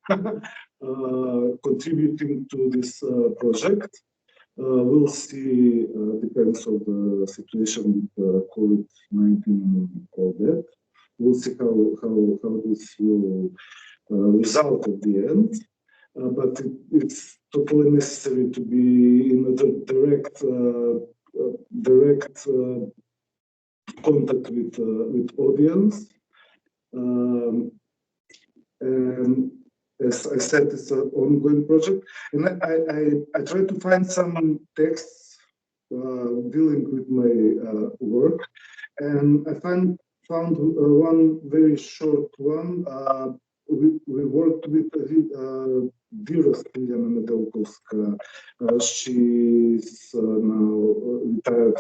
contributing to this project. We'll see, depends on the situation with COVID-19 and all that. we'll see how this will result at the end. But it's totally necessary to be in a direct contact with audience. And as I said, it's an ongoing project, and I tried to find some texts dealing with my work, and I found one very short one. We worked with dear Christina Polykova. She's now retired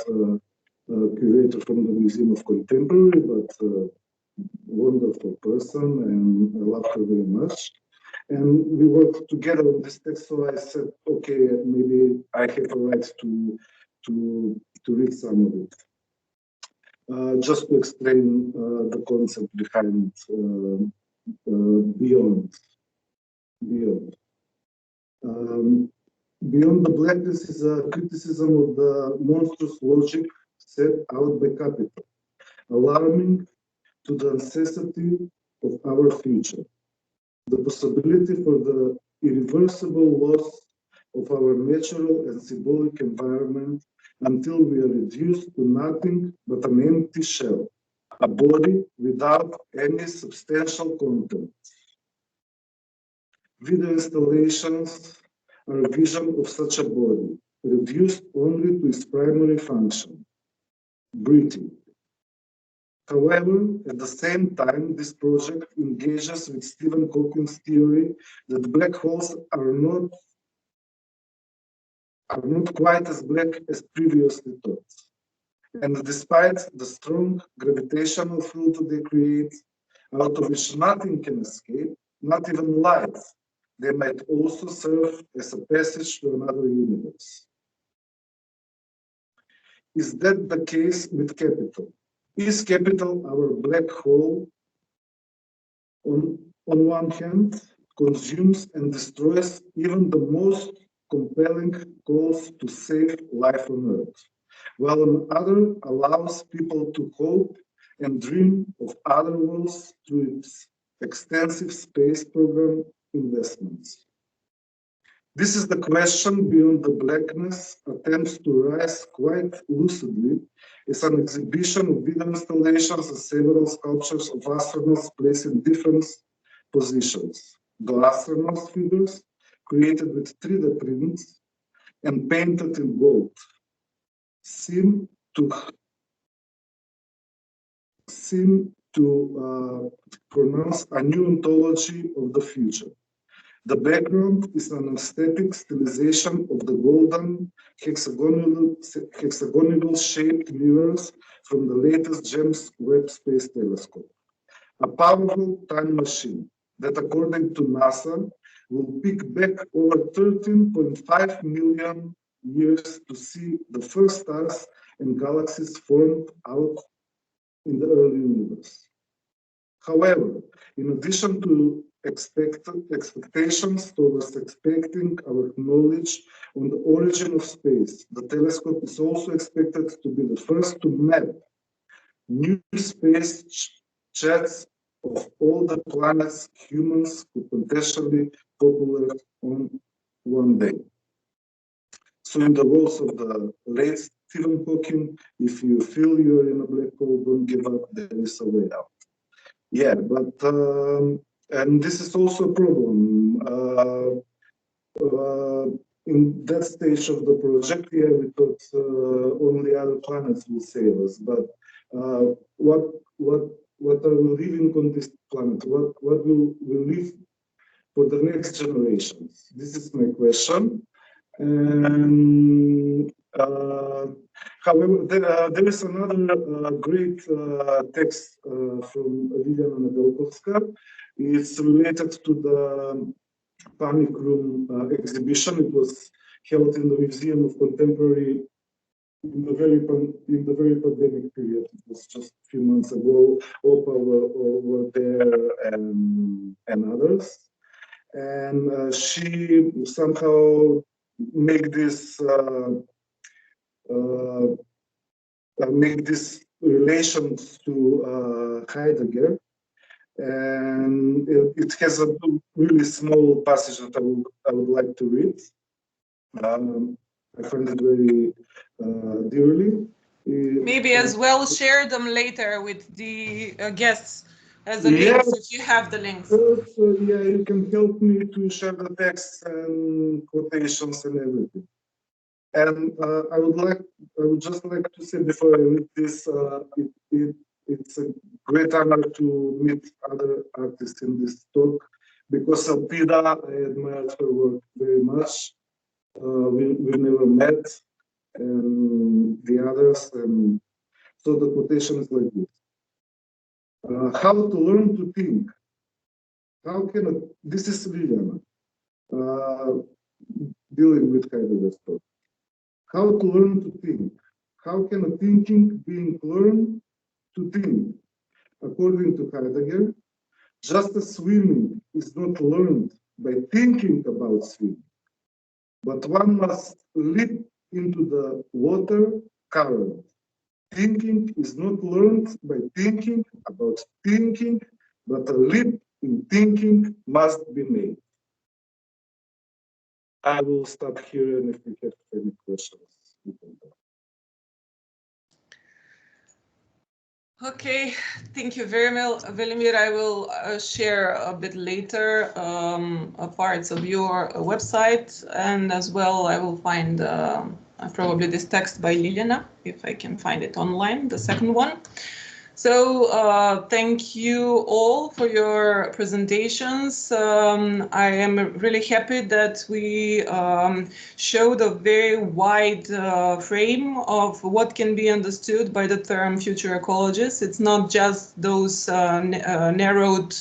curator from the Museum of Contemporary, but wonderful person, and I love her very much. And we worked together on this text, so I said, okay, maybe I have a right to read some of it. Just to explain the concept behind beyond. Beyond the Blackness is a criticism of the monstrous logic set out by capital, alarming to the necessity of our future, the possibility for the irreversible loss of our natural and symbolic environment until we are reduced to nothing but an empty shell, a body without any substantial content. Video installations are a vision of such a body, reduced only to its primary function, breathing. However, at the same time, this project engages with Stephen Hawking's theory that black holes are not quite as black as previously thought. And despite the strong gravitational field they create, out of which nothing can escape, not even light, they might also serve as a passage to another universe. Is that the case with capital? Is capital our black hole? On one hand, consumes and destroys even the most compelling calls to save life on Earth, while on the other allows people to hope and dream of other worlds through its extensive space program investments. This is the question Beyond the Blackness attempts to rise quite lucidly as an exhibition of video installations and several sculptures of astronauts placed in different positions. The astronauts' figures, created with 3D prints and painted in gold, seem to pronounce a new ontology of the future. The background is an aesthetic stylization of the golden hexagonal-shaped mirrors from the latest James Webb Space Telescope, a powerful time machine that, according to NASA, will peek back over 13.5 million years to see the first stars and galaxies formed out in the early universe. However, in addition to expectations towards expecting our knowledge on the origin of space, the telescope is also expected to be the first to map new space jets of all the planets humans could potentially populate on one day. So in the words of the late Stephen Hawking, if you feel you're in a black hole, don't give up, there is a way out. Yeah, but and this is also a problem. In that stage of the project, yeah, we thought only other planets will save us. But what are we leaving on this planet? What will we leave for the next generations? This is my question. And however, there is another great text from Christina Polykova. It's related to the Panic Room exhibition. It was held in the Museum of Contemporary in the very pandemic period. It was just a few months ago. Opa were there and others. And she somehow make this relations to Heidegger, and it has a really small passage that I would like to read. I find it very dearly. Maybe as well share them later with the guests as the links if you have the links. So yeah, you can help me to share the text and quotations and everything. And I would just like to say before I read this, it's a great honor to meet other artists in this talk, because Alpida, I admire her work very much. We've never met, and the others, and so the quotation is like this. How to learn to think. How can this is Liliana dealing with Heidegger's thought. How to learn to think. How can a thinking being learned to think? According to Heidegger, just as swimming is not learned by thinking about swimming, but one must leap into the water current. Thinking is not learned by thinking about thinking, but a leap in thinking must be made. I will stop here, and if you have any questions, you can go. Okay, thank you very much, Velimir. I will share a bit later parts of your website, and as well I will find probably this text by Liliana, if I can find it online, the second one. So thank you all for your presentations. I am really happy that we showed a very wide frame of what can be understood by the term future ecologists. It's not just those narrowed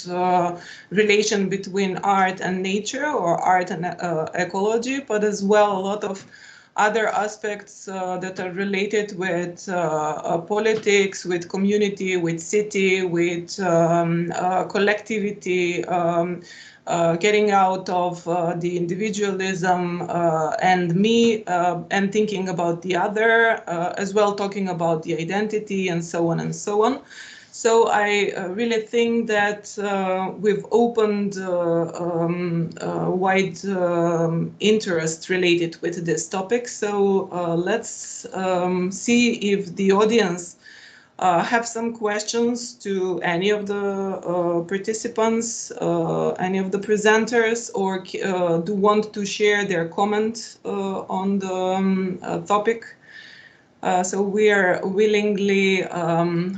relation between art and nature or art and ecology, but as well a lot of other aspects that are related with politics, with community, with city, with collectivity, getting out of the individualism and me, and thinking about the other, as well talking about the identity and so on and so on. So I really think that we've opened wide interest related with this topic. So let's see if the audience have some questions to any of the participants, any of the presenters, or do want to share their comment on the topic. So we are willingly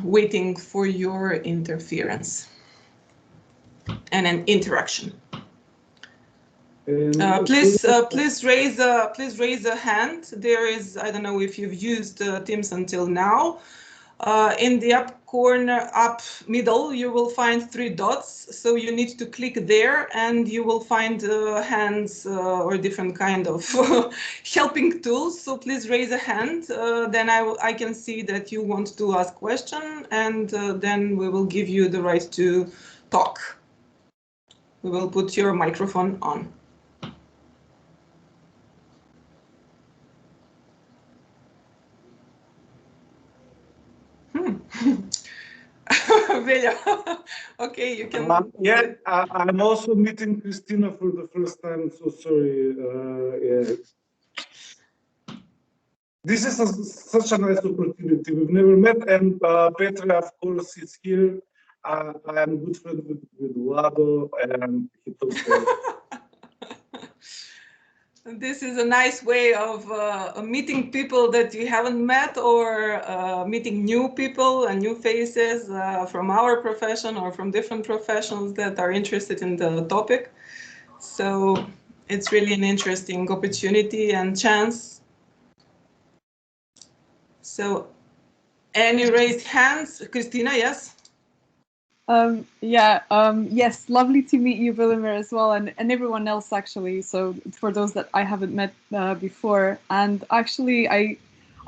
waiting for your interference and an interaction. Please raise a hand. There is, I don't know if you've used Teams until now. In the up corner, up middle, you will find 3 dots. So you need to click there, and you will find hands or different kind of helping tools. So please raise a hand. Then I can see that you want to ask question, and then we will give you the right to talk. We will put your microphone on. Okay, you can. Yeah, I'm also meeting Christina for the first time, so sorry. Yeah. This is such a nice opportunity. We've never met, and Petra, of course, is here. I am good friend with Lado, and he talks. This is a nice way of meeting people that you haven't met, or meeting new people and new faces from our profession or from different professions that are interested in the topic. So it's really an interesting opportunity and chance. So any raised hands? Christina, yes? Yes, lovely to meet you, Velimir, as well, and everyone else, actually. So for those that I haven't met before, and actually I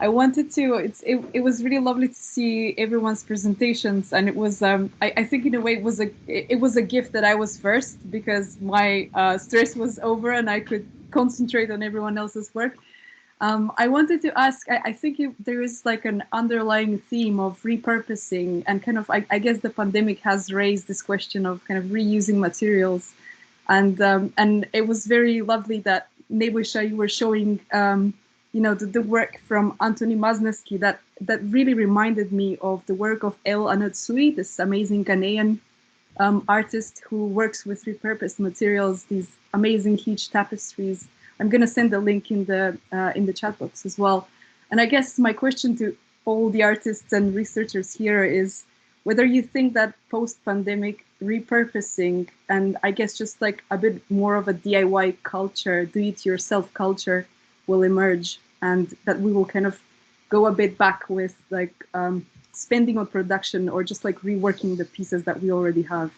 wanted to, it was really lovely to see everyone's presentations, and it was, I think in a way it was a gift that I was first, because my stress was over and I could concentrate on everyone else's work. I wanted to ask, I think there is like an underlying theme of repurposing, and kind of, I guess the pandemic has raised this question of kind of reusing materials. And it was very lovely that Nebojša, you were showing, you know, the work from Antoni Mazneski that really reminded me of the work of El Anatsui, this amazing Ghanaian artist who works with repurposed materials, these amazing huge tapestries. I'm going to send a link in the chat box as well. And I guess my question to all the artists and researchers here is whether you think that post-pandemic repurposing, and I guess just like a bit more of a DIY culture, do-it-yourself culture will emerge, and that we will kind of go a bit back with like spending on production, or just like reworking the pieces that we already have.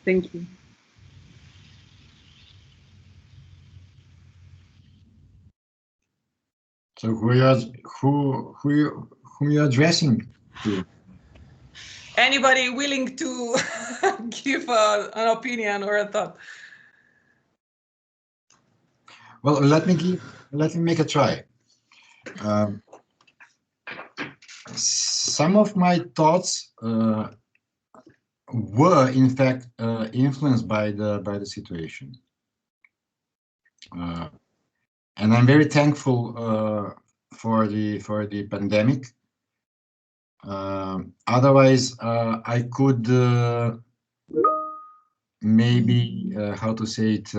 Thank you. So who you're addressing to? Anybody willing to give an opinion or a thought? Well, let me make a try. Some of my thoughts were in fact influenced by the situation, and I'm very thankful for the pandemic. Otherwise, I could maybe how to say it,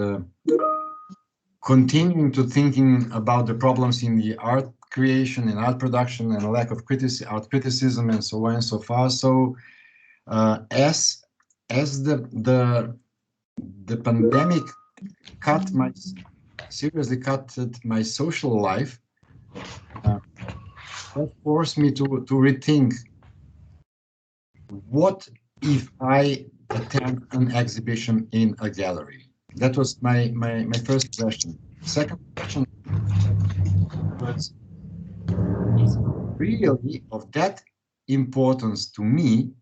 continuing to thinking about the problems in the art creation and art production and a lack of art criticism and so on and so far. So as the pandemic seriously cut my social life, that forced me to rethink, what if I attend an exhibition in a gallery? That was my first question. Second question was, is really of that importance to me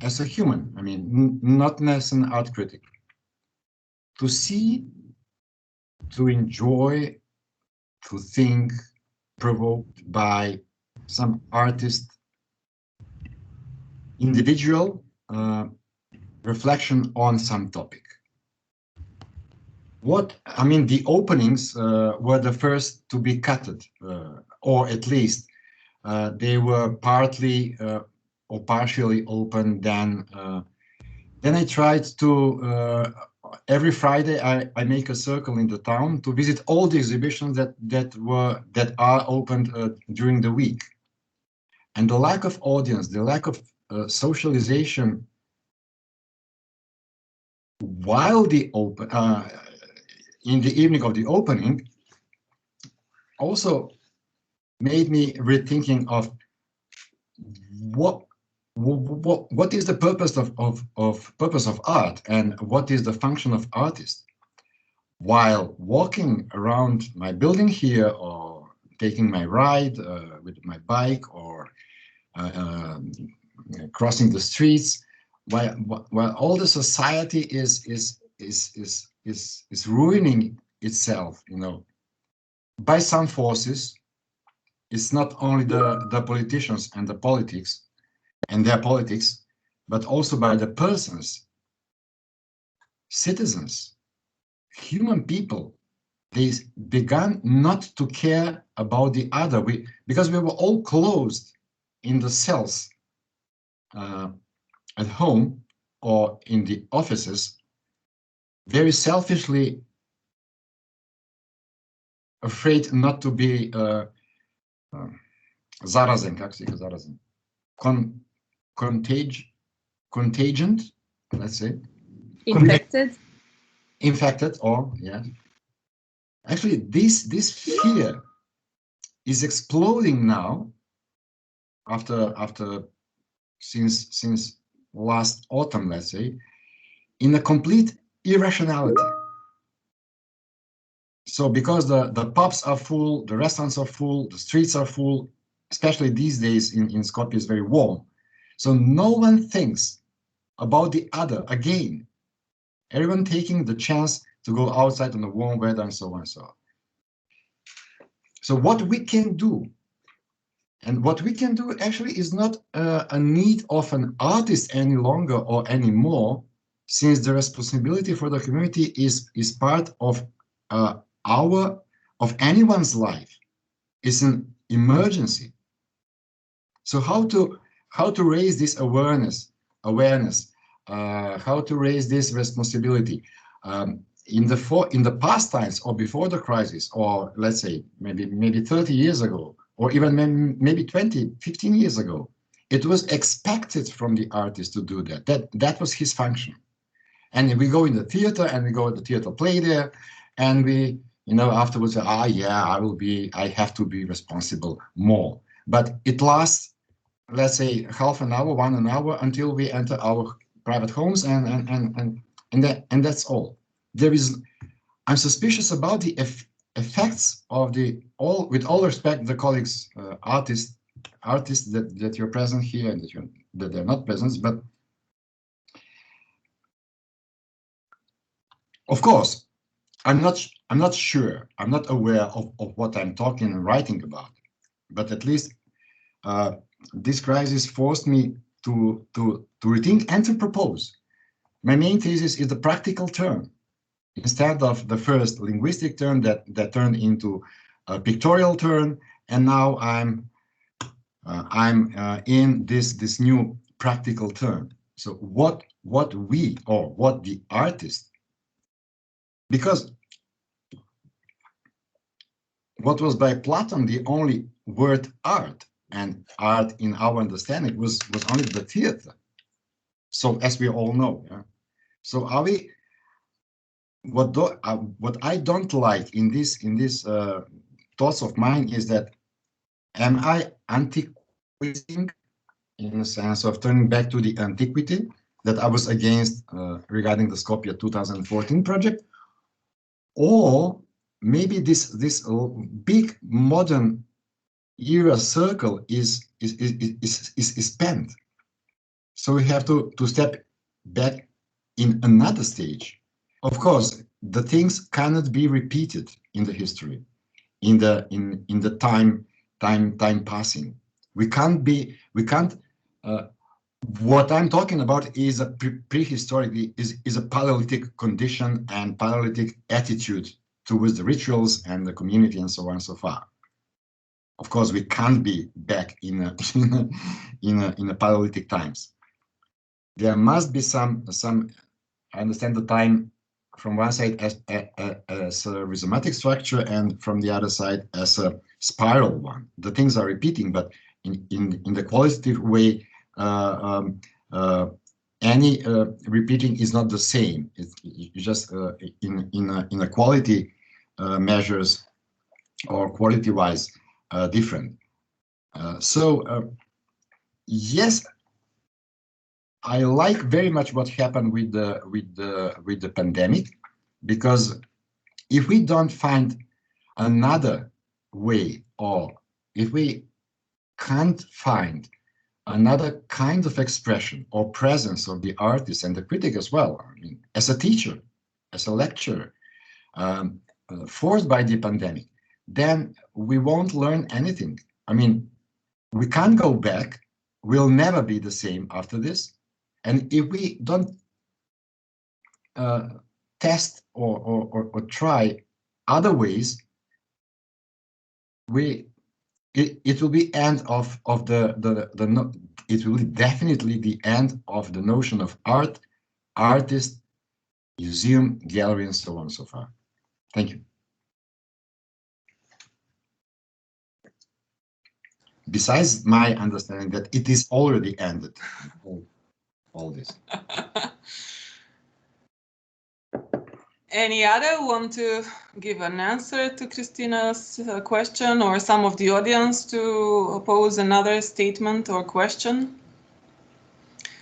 as a human? I mean, not as an art critic. To see, to enjoy, to think, provoked by some artist, individual reflection on some topic. The openings were the first to be cutted, or at least they were partly or partially open. Then I tried to, every Friday I make a circle in the town to visit all the exhibitions that are opened during the week. And the lack of audience, the lack of socialization while the in the evening of the opening also made me rethinking of what is the purpose of art, and what is the function of artists. While walking around my building here, or taking my ride with my bike, or crossing the streets, while all the society is ruining itself, you know, by some forces. It's not only the politicians and the politics and their politics, but also by the persons, citizens, human people. They began not to care about the other, because we were all closed in the cells at home or in the offices, very selfishly afraid not to be zarazen, kako se kaže zarazen? Contagion, let's say. Infected, or yeah. Actually, this fear is exploding now since last autumn, let's say, in a complete irrationality. So because the pubs are full, the restaurants are full, the streets are full, especially these days in Skopje is very warm. So no one thinks about the other again. Everyone taking the chance to go outside in the warm weather and so on and so on. So what we can do, and what we can do actually is not a need of an artist any longer or anymore, since the responsibility for the community is part of anyone's life. It's an emergency. So how to raise this awareness, how to raise this responsibility in the past times or before the crisis, or let's say maybe 30 years ago, or even maybe 20, 15 years ago, it was expected from the artist to do that. That was his function. And we go in the theater and we go to the theater play there, and we, afterwards, yeah, I have to be responsible more. But it lasts, let's say, half an hour, 1 hour, until we enter our private homes, and that's all. I'm suspicious about the effects of with all respect, the colleagues, artists that you're present here and that they're not present, but of course, I'm not sure, I'm not aware of what I'm talking and writing about, but at least this crisis forced me to rethink and to propose. My main thesis is the practical turn. Instead of the first linguistic turn that turned into a pictorial turn, and now I'm in this new practical turn. So what the artist, because what was by Platon the only word art, and art in our understanding was only the theater. So as we all know, yeah? So are we? What I don't like in this thoughts of mine is that, am I antiquating in the sense of turning back to the antiquity that I was against regarding the Skopje 2014 project, or maybe this big modern era circle is spent, so we have to step back in another stage. Of course, the things cannot be repeated in the history, in the time passing. We can't. What I'm talking about is a prehistoric, is a Paleolithic condition and Paleolithic attitude towards the rituals and the community and so on and so far. Of course, we can't be back in a Paleolithic times. There must be some. I understand the time from one side as a rhizomatic structure, and from the other side as a spiral one. The things are repeating, but in the qualitative way, any repeating is not the same. It's just in a quality measures or quality-wise different. So yes, I like very much what happened with the pandemic, because if we don't find another way, or if we can't find another kind of expression or presence of the artist and the critic as well, I mean, as a teacher, as a lecturer, forced by the pandemic, then we won't learn anything. I mean, we can't go back. We'll never be the same after this. And if we don't test or try other ways, it will be end of it will be definitely the end of the notion of art, artist, museum, gallery, and so on and so far. Thank you. Besides my understanding that it is already ended, all this. Any other want to give an answer to Christina's question, or some of the audience to pose another statement or question?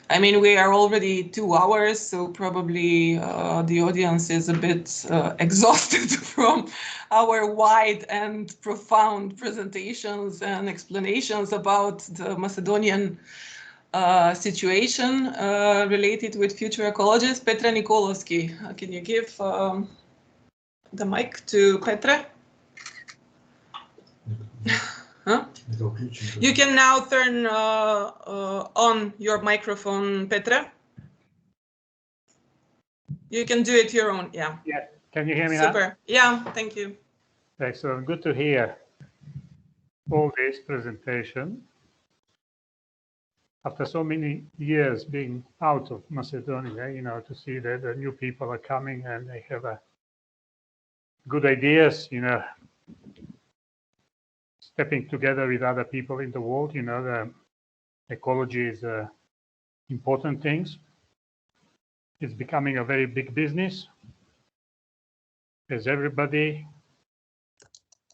I mean, we are already 2 hours, so probably the audience is a bit exhausted from our wide and profound presentations and explanations about the Macedonian situation related with future ecologists. Petra Nikolovski, can you give the mic to Petra? You can now turn on your microphone, Petra. You can do it your own, yeah. Yeah, can you hear me Super. now? Yeah, thank you. Excellent, good to hear all this presentation. After so many years being out of Macedonia, you know, to see that the new people are coming and they have good ideas, you know, stepping together with other people in the world, you know, the ecology is important things. It's becoming a very big business. As everybody,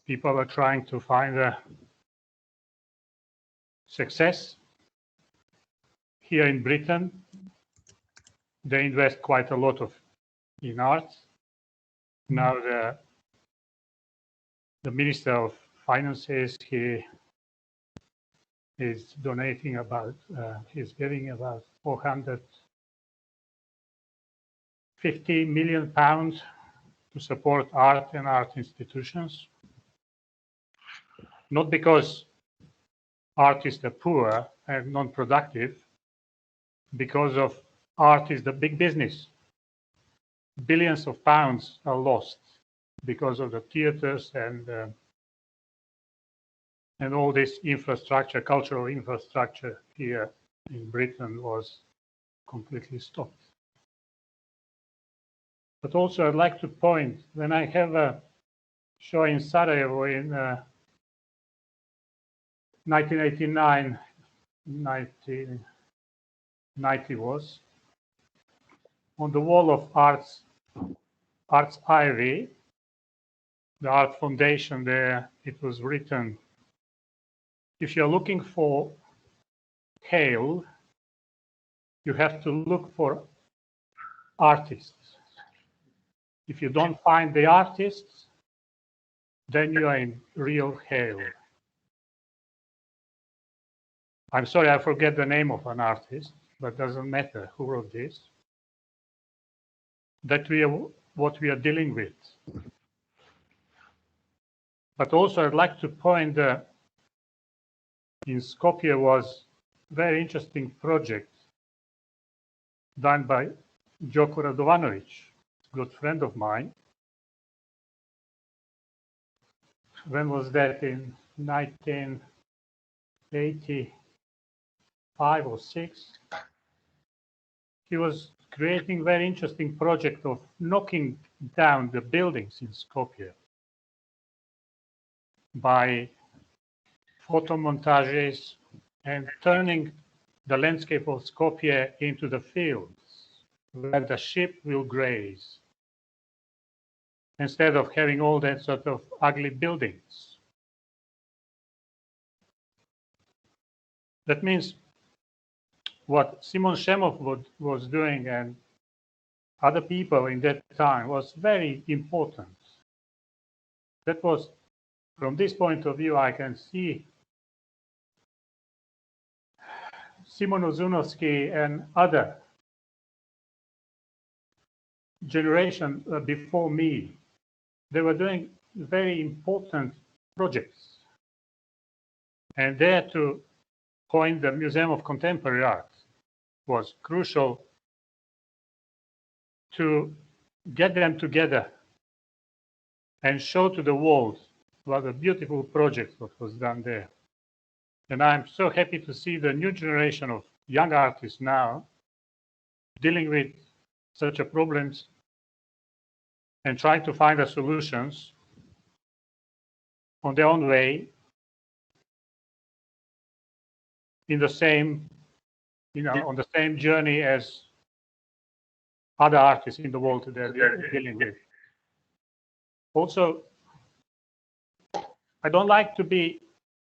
people are trying to find a success. Here in Britain, they invest quite a lot in art. Now the Minister of Finances, he is donating about, he's giving about £450 million to support art and art institutions. Not because artists are poor and non-productive, because of art is the big business. Billions of pounds are lost because of the theaters and all this infrastructure, cultural infrastructure here in Britain was completely stopped. But also I'd like to point, when I have a show in Sarajevo in 1989, 1990 was, on the wall of Arts Ivy, the art foundation there, it was written, if you're looking for hail, you have to look for artists. If you don't find the artists, then you are in real hail. I'm sorry, I forget the name of an artist, but doesn't matter who wrote this. That we are what we are dealing with. But also I'd like to point in Skopje was a very interesting project done by Joko Radovanovic, a good friend of mine. When was that? In 1985 or 6? He was creating a very interesting project of knocking down the buildings in Skopje by photo montages and turning the landscape of Skopje into the fields where the sheep will graze, instead of having all that sort of ugly buildings. That means what Simon Shemov was doing and other people in that time was very important. That was, from this point of view, I can see Simon Ozunovsky and other generation before me, they were doing very important projects. And there to point the Museum of Contemporary Art was crucial to get them together and show to the world what a beautiful project what was done there. And I'm so happy to see the new generation of young artists now dealing with such a problems and trying to find the solutions on their own way in the same, on the same journey as other artists in the world that they're dealing with. Also, I don't like to be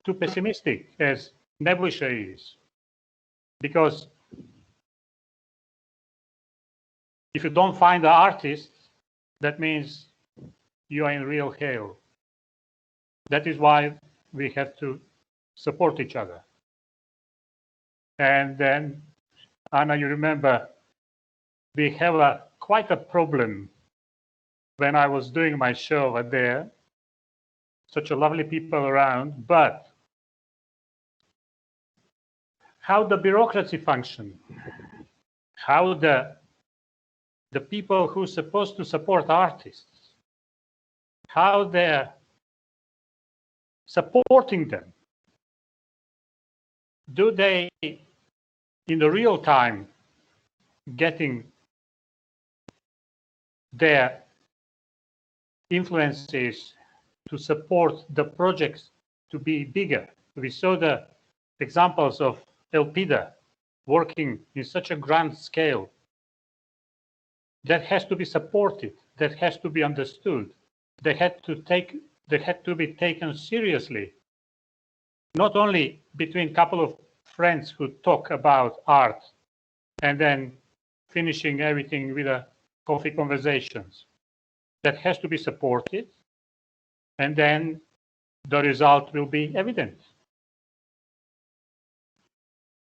too pessimistic as Neblisha is, because if you don't find the artist, that means you are in real hell. That is why we have to support each other. And then, Anna, you remember, we have quite a problem when I was doing my show over there. Such a lovely people around, but how the bureaucracy function, how the people who are supposed to support artists, how they're supporting them. Do they, in the real time, getting their influences to support the projects to be bigger? We saw the examples of Elpida working in such a grand scale. That has to be supported, that has to be understood. They had to be taken seriously, not only between a couple of friends who talk about art and then finishing everything with a coffee conversations. That has to be supported, and then the result will be evident.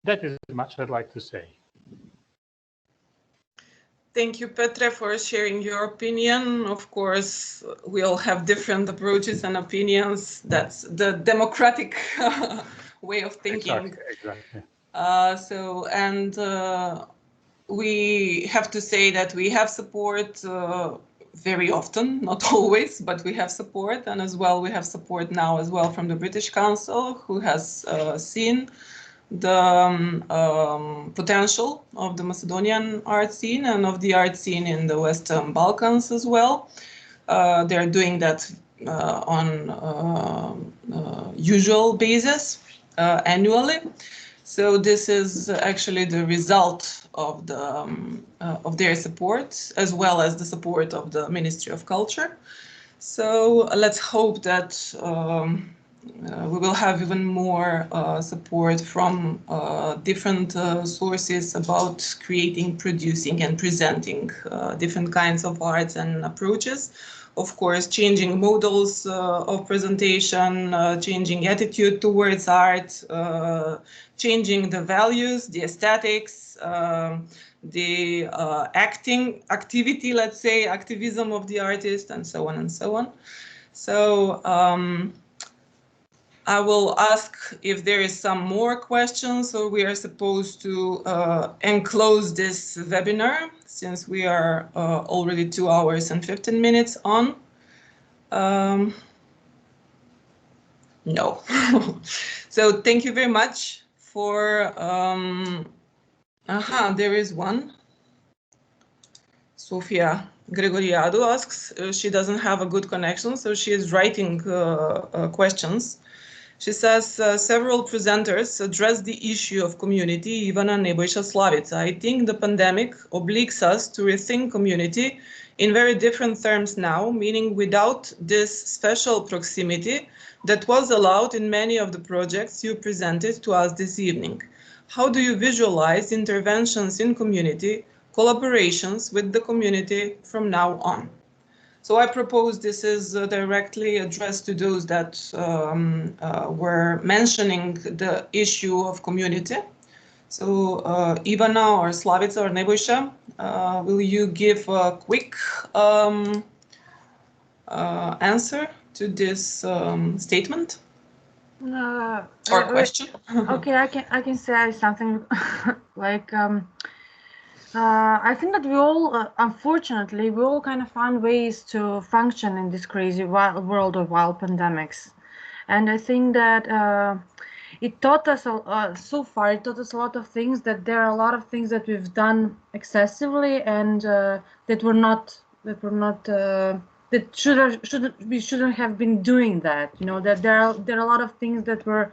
That is much I'd like to say. Thank you, Petre, for sharing your opinion. Of course, we all have different approaches and opinions. That's the democratic way of thinking. Exactly. We have to say that we have support very often, not always, but we have support, and as well we have support now as well from the British Council, who has seen the potential of the Macedonian art scene and of the art scene in the Western Balkans as well. They're doing that on usual basis annually. So this is actually the result of their support, as well as the support of the Ministry of Culture. So let's hope that we will have even more support from different sources about creating, producing, and presenting different kinds of arts and approaches. Of course, changing models of presentation, changing attitude towards art, changing the values, the aesthetics, the activity, let's say, activism of the artist, and so on and so on. So I will ask if there is some more questions, or we are supposed to enclose this webinar, since we are already 2 hours and 15 minutes on. No. So thank you very much for, there is one. Sofia Gregoriadu asks, she doesn't have a good connection, so she is writing questions. She says, several presenters address the issue of community, Ivana, Nebojša, Slavica. I think the pandemic obliges us to rethink community in very different terms now, meaning without this special proximity that was allowed in many of the projects you presented to us this evening. How do you visualize interventions in community, collaborations with the community from now on? So I propose this is directly addressed to those that were mentioning the issue of community. So Ivana or Slavica or Nebojša, will you give a quick answer to this statement or question? Okay, I can say something like. I think that we all, unfortunately, we all kind of found ways to function in this crazy world of wild pandemics. And I think that it taught us, so far, it taught us a lot of things, that there are a lot of things that we've done excessively and that we shouldn't have been doing that. You know, that there are a lot of things that were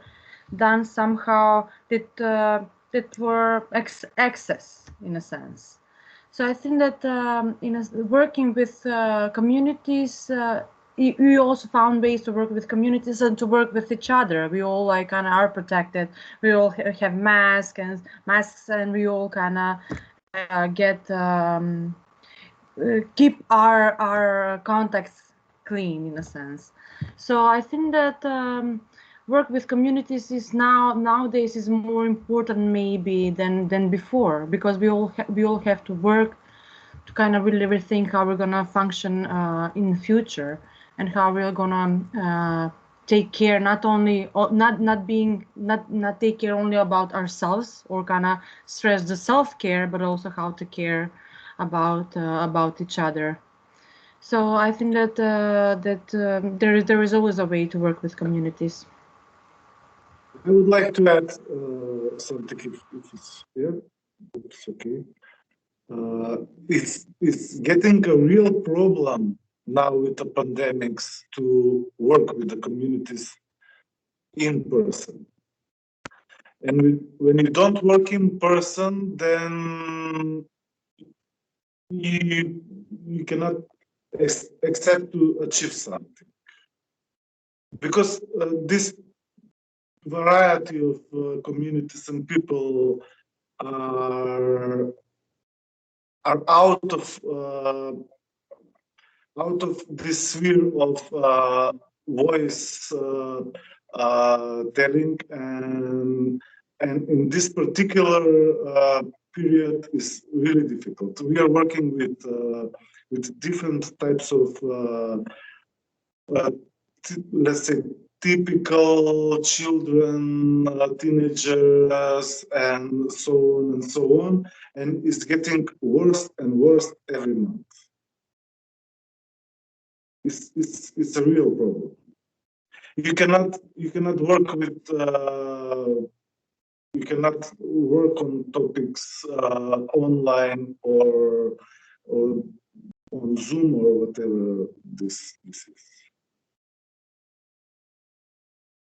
done somehow that were excess, in a sense. So I think that working with communities, we also found ways to work with communities and to work with each other. We all like kind of are protected. We all have masks, and we all kind of keep our contacts clean, in a sense. So I think that work with communities is nowadays is more important maybe than before, because we all have to work to kind of really rethink how we're gonna function in the future, and how we're gonna take care not take care only about ourselves or kind of stress the self-care, but also how to care about each other. So I think that there is always a way to work with communities. I would like to add something if it's here. It's okay. It's getting a real problem now with the pandemics to work with the communities in person. And when you don't work in person, then you cannot expect to achieve something. Because this variety of communities and people are out of this sphere of voice telling, and in this particular period is really difficult. We are working with different types of let's say typical children, teenagers, and so on, and it's getting worse and worse every month. It's a real problem. You cannot work with you cannot work on topics online or on Zoom or whatever this is.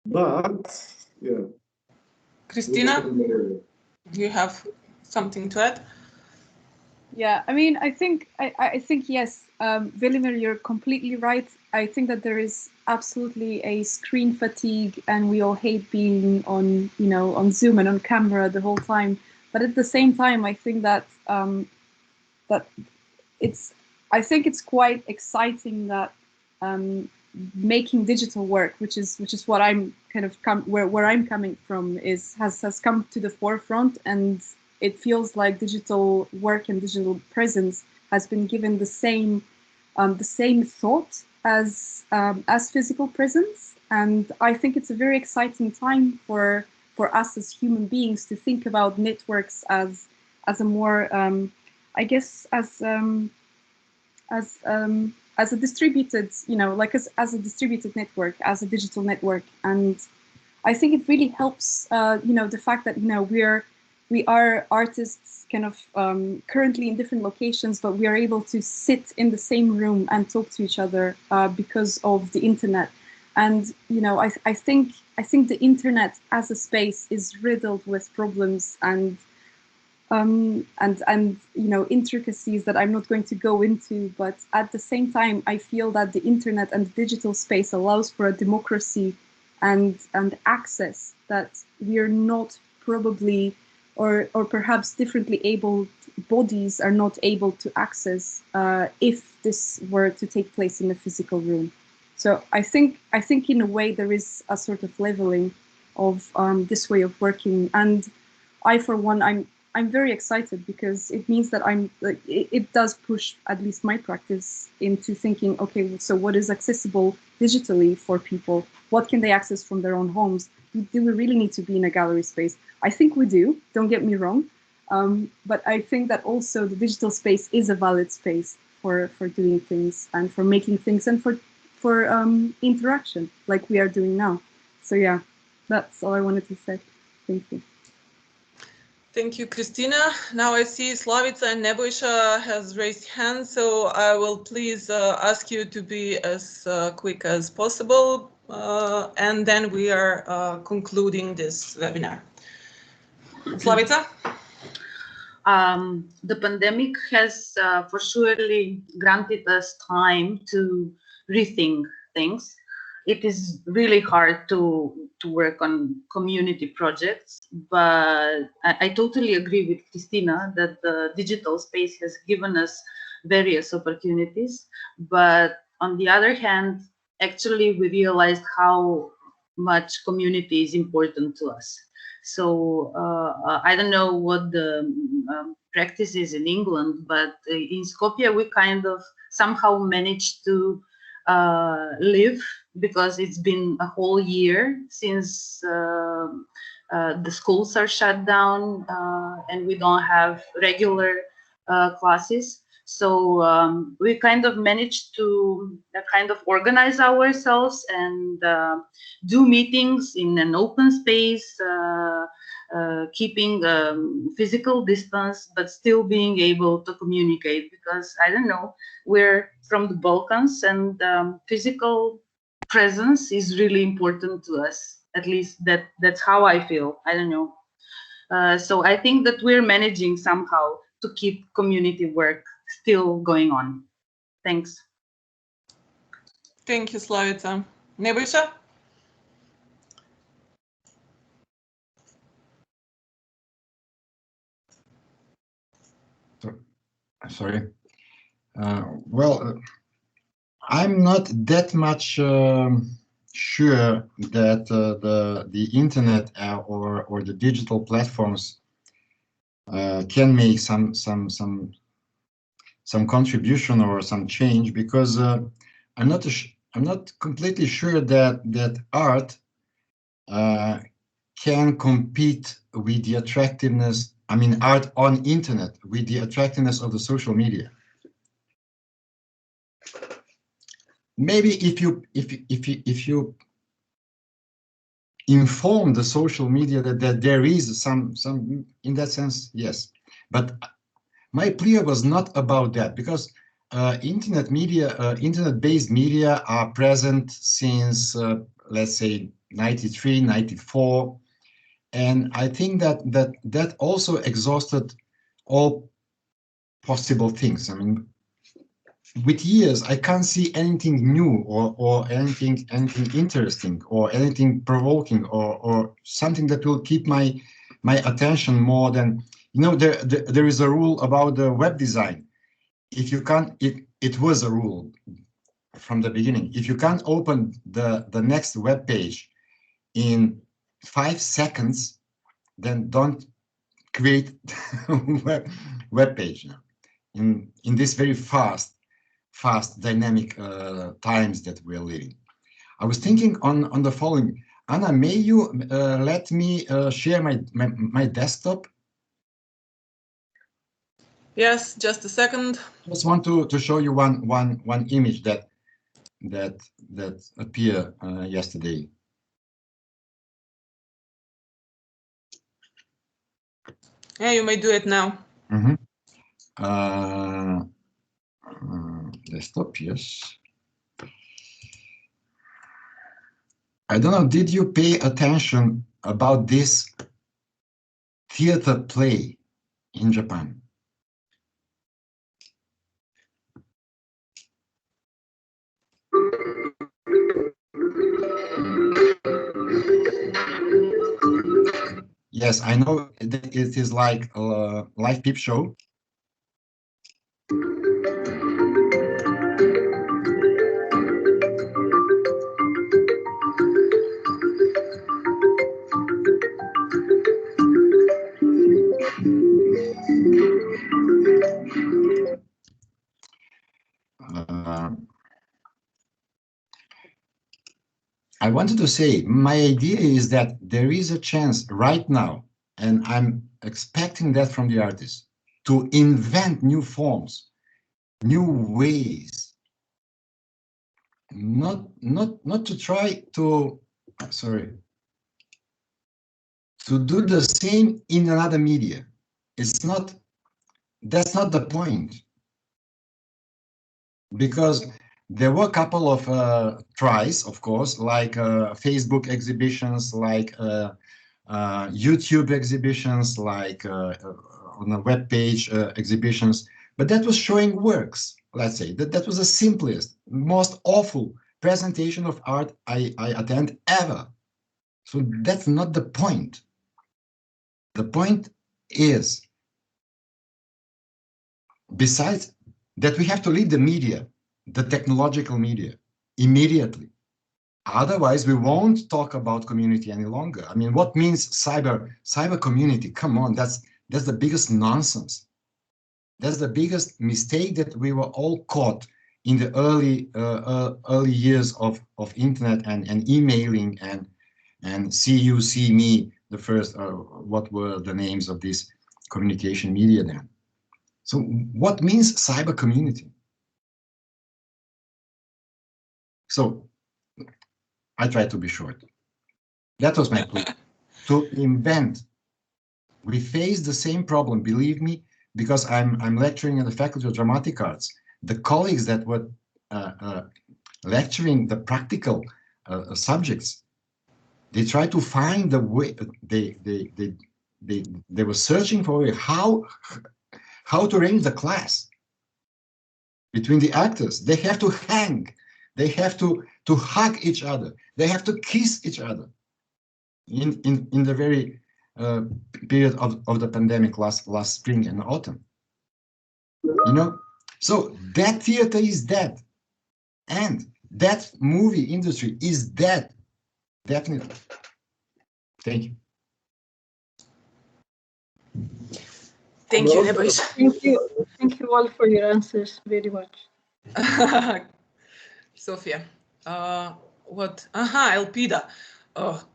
But yeah. Christina, do you have something to add? Yeah, I mean, I think yes, Velimir, you're completely right. I think that there is absolutely a screen fatigue, and we all hate being on, on Zoom and on camera the whole time. But at the same time, I think that it's quite exciting that making digital work, which is what I'm kind of where I'm coming from, has come to the forefront, and it feels like digital work and digital presence has been given the same thought as physical presence. And I think it's a very exciting time for us as human beings to think about networks as a more I guess as a distributed, as a distributed network, as a digital network. And I think it really helps, the fact that, we are artists kind of currently in different locations, but we are able to sit in the same room and talk to each other because of the internet. And, I think the internet as a space is riddled with problems and intricacies that I'm not going to go into, but at the same time, I feel that the internet and the digital space allows for a democracy and access that we are not probably, or perhaps differently abled bodies are not able to access if this were to take place in a physical room. So I think in a way there is a sort of leveling of this way of working, and I, for one, I'm very excited because it means that it does push at least my practice into thinking, okay, so what is accessible digitally for people? What can they access from their own homes? Do we really need to be in a gallery space? I think we do, don't get me wrong. But I think that also the digital space is a valid space for doing things and for making things and for interaction like we are doing now. So yeah, that's all I wanted to say. Thank you. Thank you, Christina. Now I see Slavica and Nebojša has raised hands, so I will please ask you to be as quick as possible, and then we are concluding this webinar. Slavica? The pandemic has for surely granted us time to rethink things. It is really hard to work on community projects, but I totally agree with Christina that the digital space has given us various opportunities. But on the other hand, actually we realized how much community is important to us. So I don't know what the practice is in England, but in Skopje we kind of somehow managed to live, because it's been a whole year since the schools are shut down and we don't have regular classes. So we kind of managed to kind of organize ourselves and do meetings in an open space, keeping physical distance, but still being able to communicate, because I don't know, we're from the Balkans, and physical presence is really important to us. At least that's how I feel. I don't know. So I think that we're managing somehow to keep community work still going on. Thanks. Thank you, Slavica. Nebojša? Sorry. Well, I'm not that much sure that the internet or the digital platforms can make some contribution or some change, because I'm not completely sure that art can compete with the attractiveness. I mean, art on internet with the attractiveness of the social media. Maybe if you inform the social media that there is some in that sense, yes. But my plea was not about that, because internet-based media are present since let's say 93, 94. And I think that also exhausted all possible things. I mean, with years, I can't see anything new or anything interesting or anything provoking or something that will keep my attention more than, you know, there is a rule about the web design. If you can't, it was a rule from the beginning. If you can't open the next web page in 5 seconds, then don't create web page in this very fast dynamic times that we're living. I was thinking on the following. Anna, may you let me share my desktop? Yes, just a second. I just want to show you one image that appeared yesterday. Yeah, you may do it now. Mm-hmm. Desktop, yes. I don't know, did you pay attention about this theater play in Japan? Yes, I know it is like a live peep show. I wanted to say, my idea is that there is a chance right now, and I'm expecting that from the artists, to invent new forms, new ways, not to try to, to do the same in another media. That's not the point. Because there were a couple of tries, of course, like Facebook exhibitions, like YouTube exhibitions, like on a web page exhibitions, but that was showing works. Let's say that was the simplest, most awful presentation of art I attend ever. So that's not the point. The point is, besides that, we have to leave the media, the technological media, immediately. Otherwise, we won't talk about community any longer. I mean, what means cyber community? Come on, that's the biggest nonsense. That's the biggest mistake that we were all caught in the early years of internet and emailing and see you, see me, the first, what were the names of this communication media then? So what means cyber community? So I try to be short. That was my point. To invent. We face the same problem, believe me, because I'm lecturing in the Faculty of Dramatic Arts. The colleagues that were lecturing the practical subjects, they try to find the way. They were searching for a way how to arrange the class between the actors. They have to hang. They have to hug each other. They have to kiss each other. In the very period of the pandemic last spring and autumn, you know, so that theater is dead, and that movie industry is dead, definitely. Thank you. Thank you, Nebojša. Thank you all for your answers very much. Sofia, what? Elpida.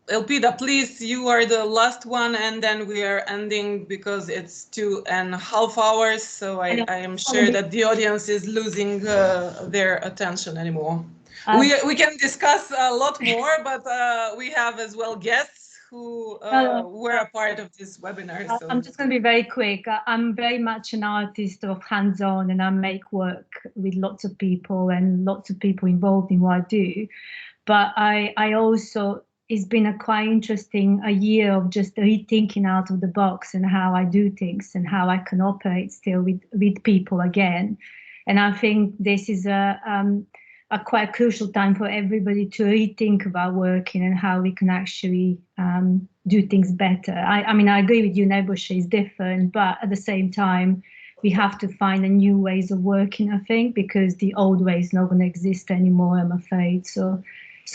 Elpida, please, you are the last one, and then we are ending because it's 2.5 hours. So I am sure that the audience is losing their attention anymore. We can discuss a lot more, but we have as well guests who were a part of this webinar. So. I'm just going to be very quick. I'm very much an artist of hands-on, and I make work with lots of people and lots of people involved in what I do. But I also, it's been a quite interesting year of just rethinking out of the box and how I do things and how I can operate still with people again. And I think this is a quite crucial time for everybody to rethink about working and how we can actually do things better. I mean, I agree with you, Nebojša is different, but at the same time, we have to find a new ways of working, I think, because the old way is not going to exist anymore, I'm afraid. So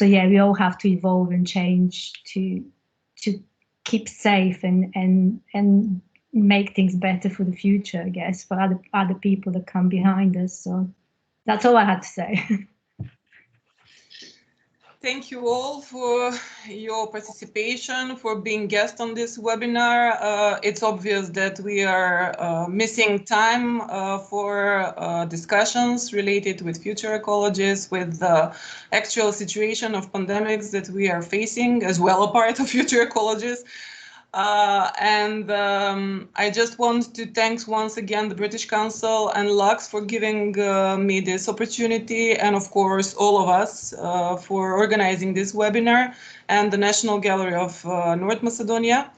yeah, we all have to evolve and change to keep safe and make things better for the future, I guess, for other people that come behind us. So that's all I had to say. Thank you all for your participation, for being guests on this webinar. It's obvious that we are missing time for discussions related with future ecologies, with the actual situation of pandemics that we are facing, as well a part of future ecologies. I just want to thank once again the British Council and Lux for giving me this opportunity, and of course all of us for organizing this webinar, and the National Gallery of North Macedonia.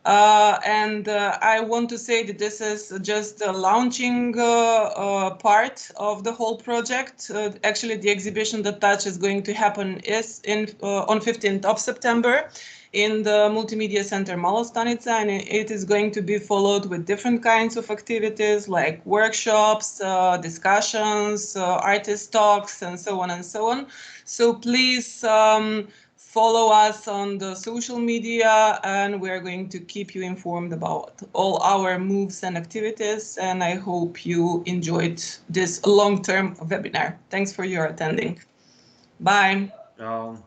I want to say that this is just the launching part of the whole project. Actually, the exhibition that Touch is going to happen is on 15th of September. In the Multimedia Center Mala Stanica, and it is going to be followed with different kinds of activities like workshops, discussions, artist talks, and so on and so on. So please follow us on the social media, and we're going to keep you informed about all our moves and activities. And I hope you enjoyed this long-term webinar. Thanks for your attending. Bye. Ciao.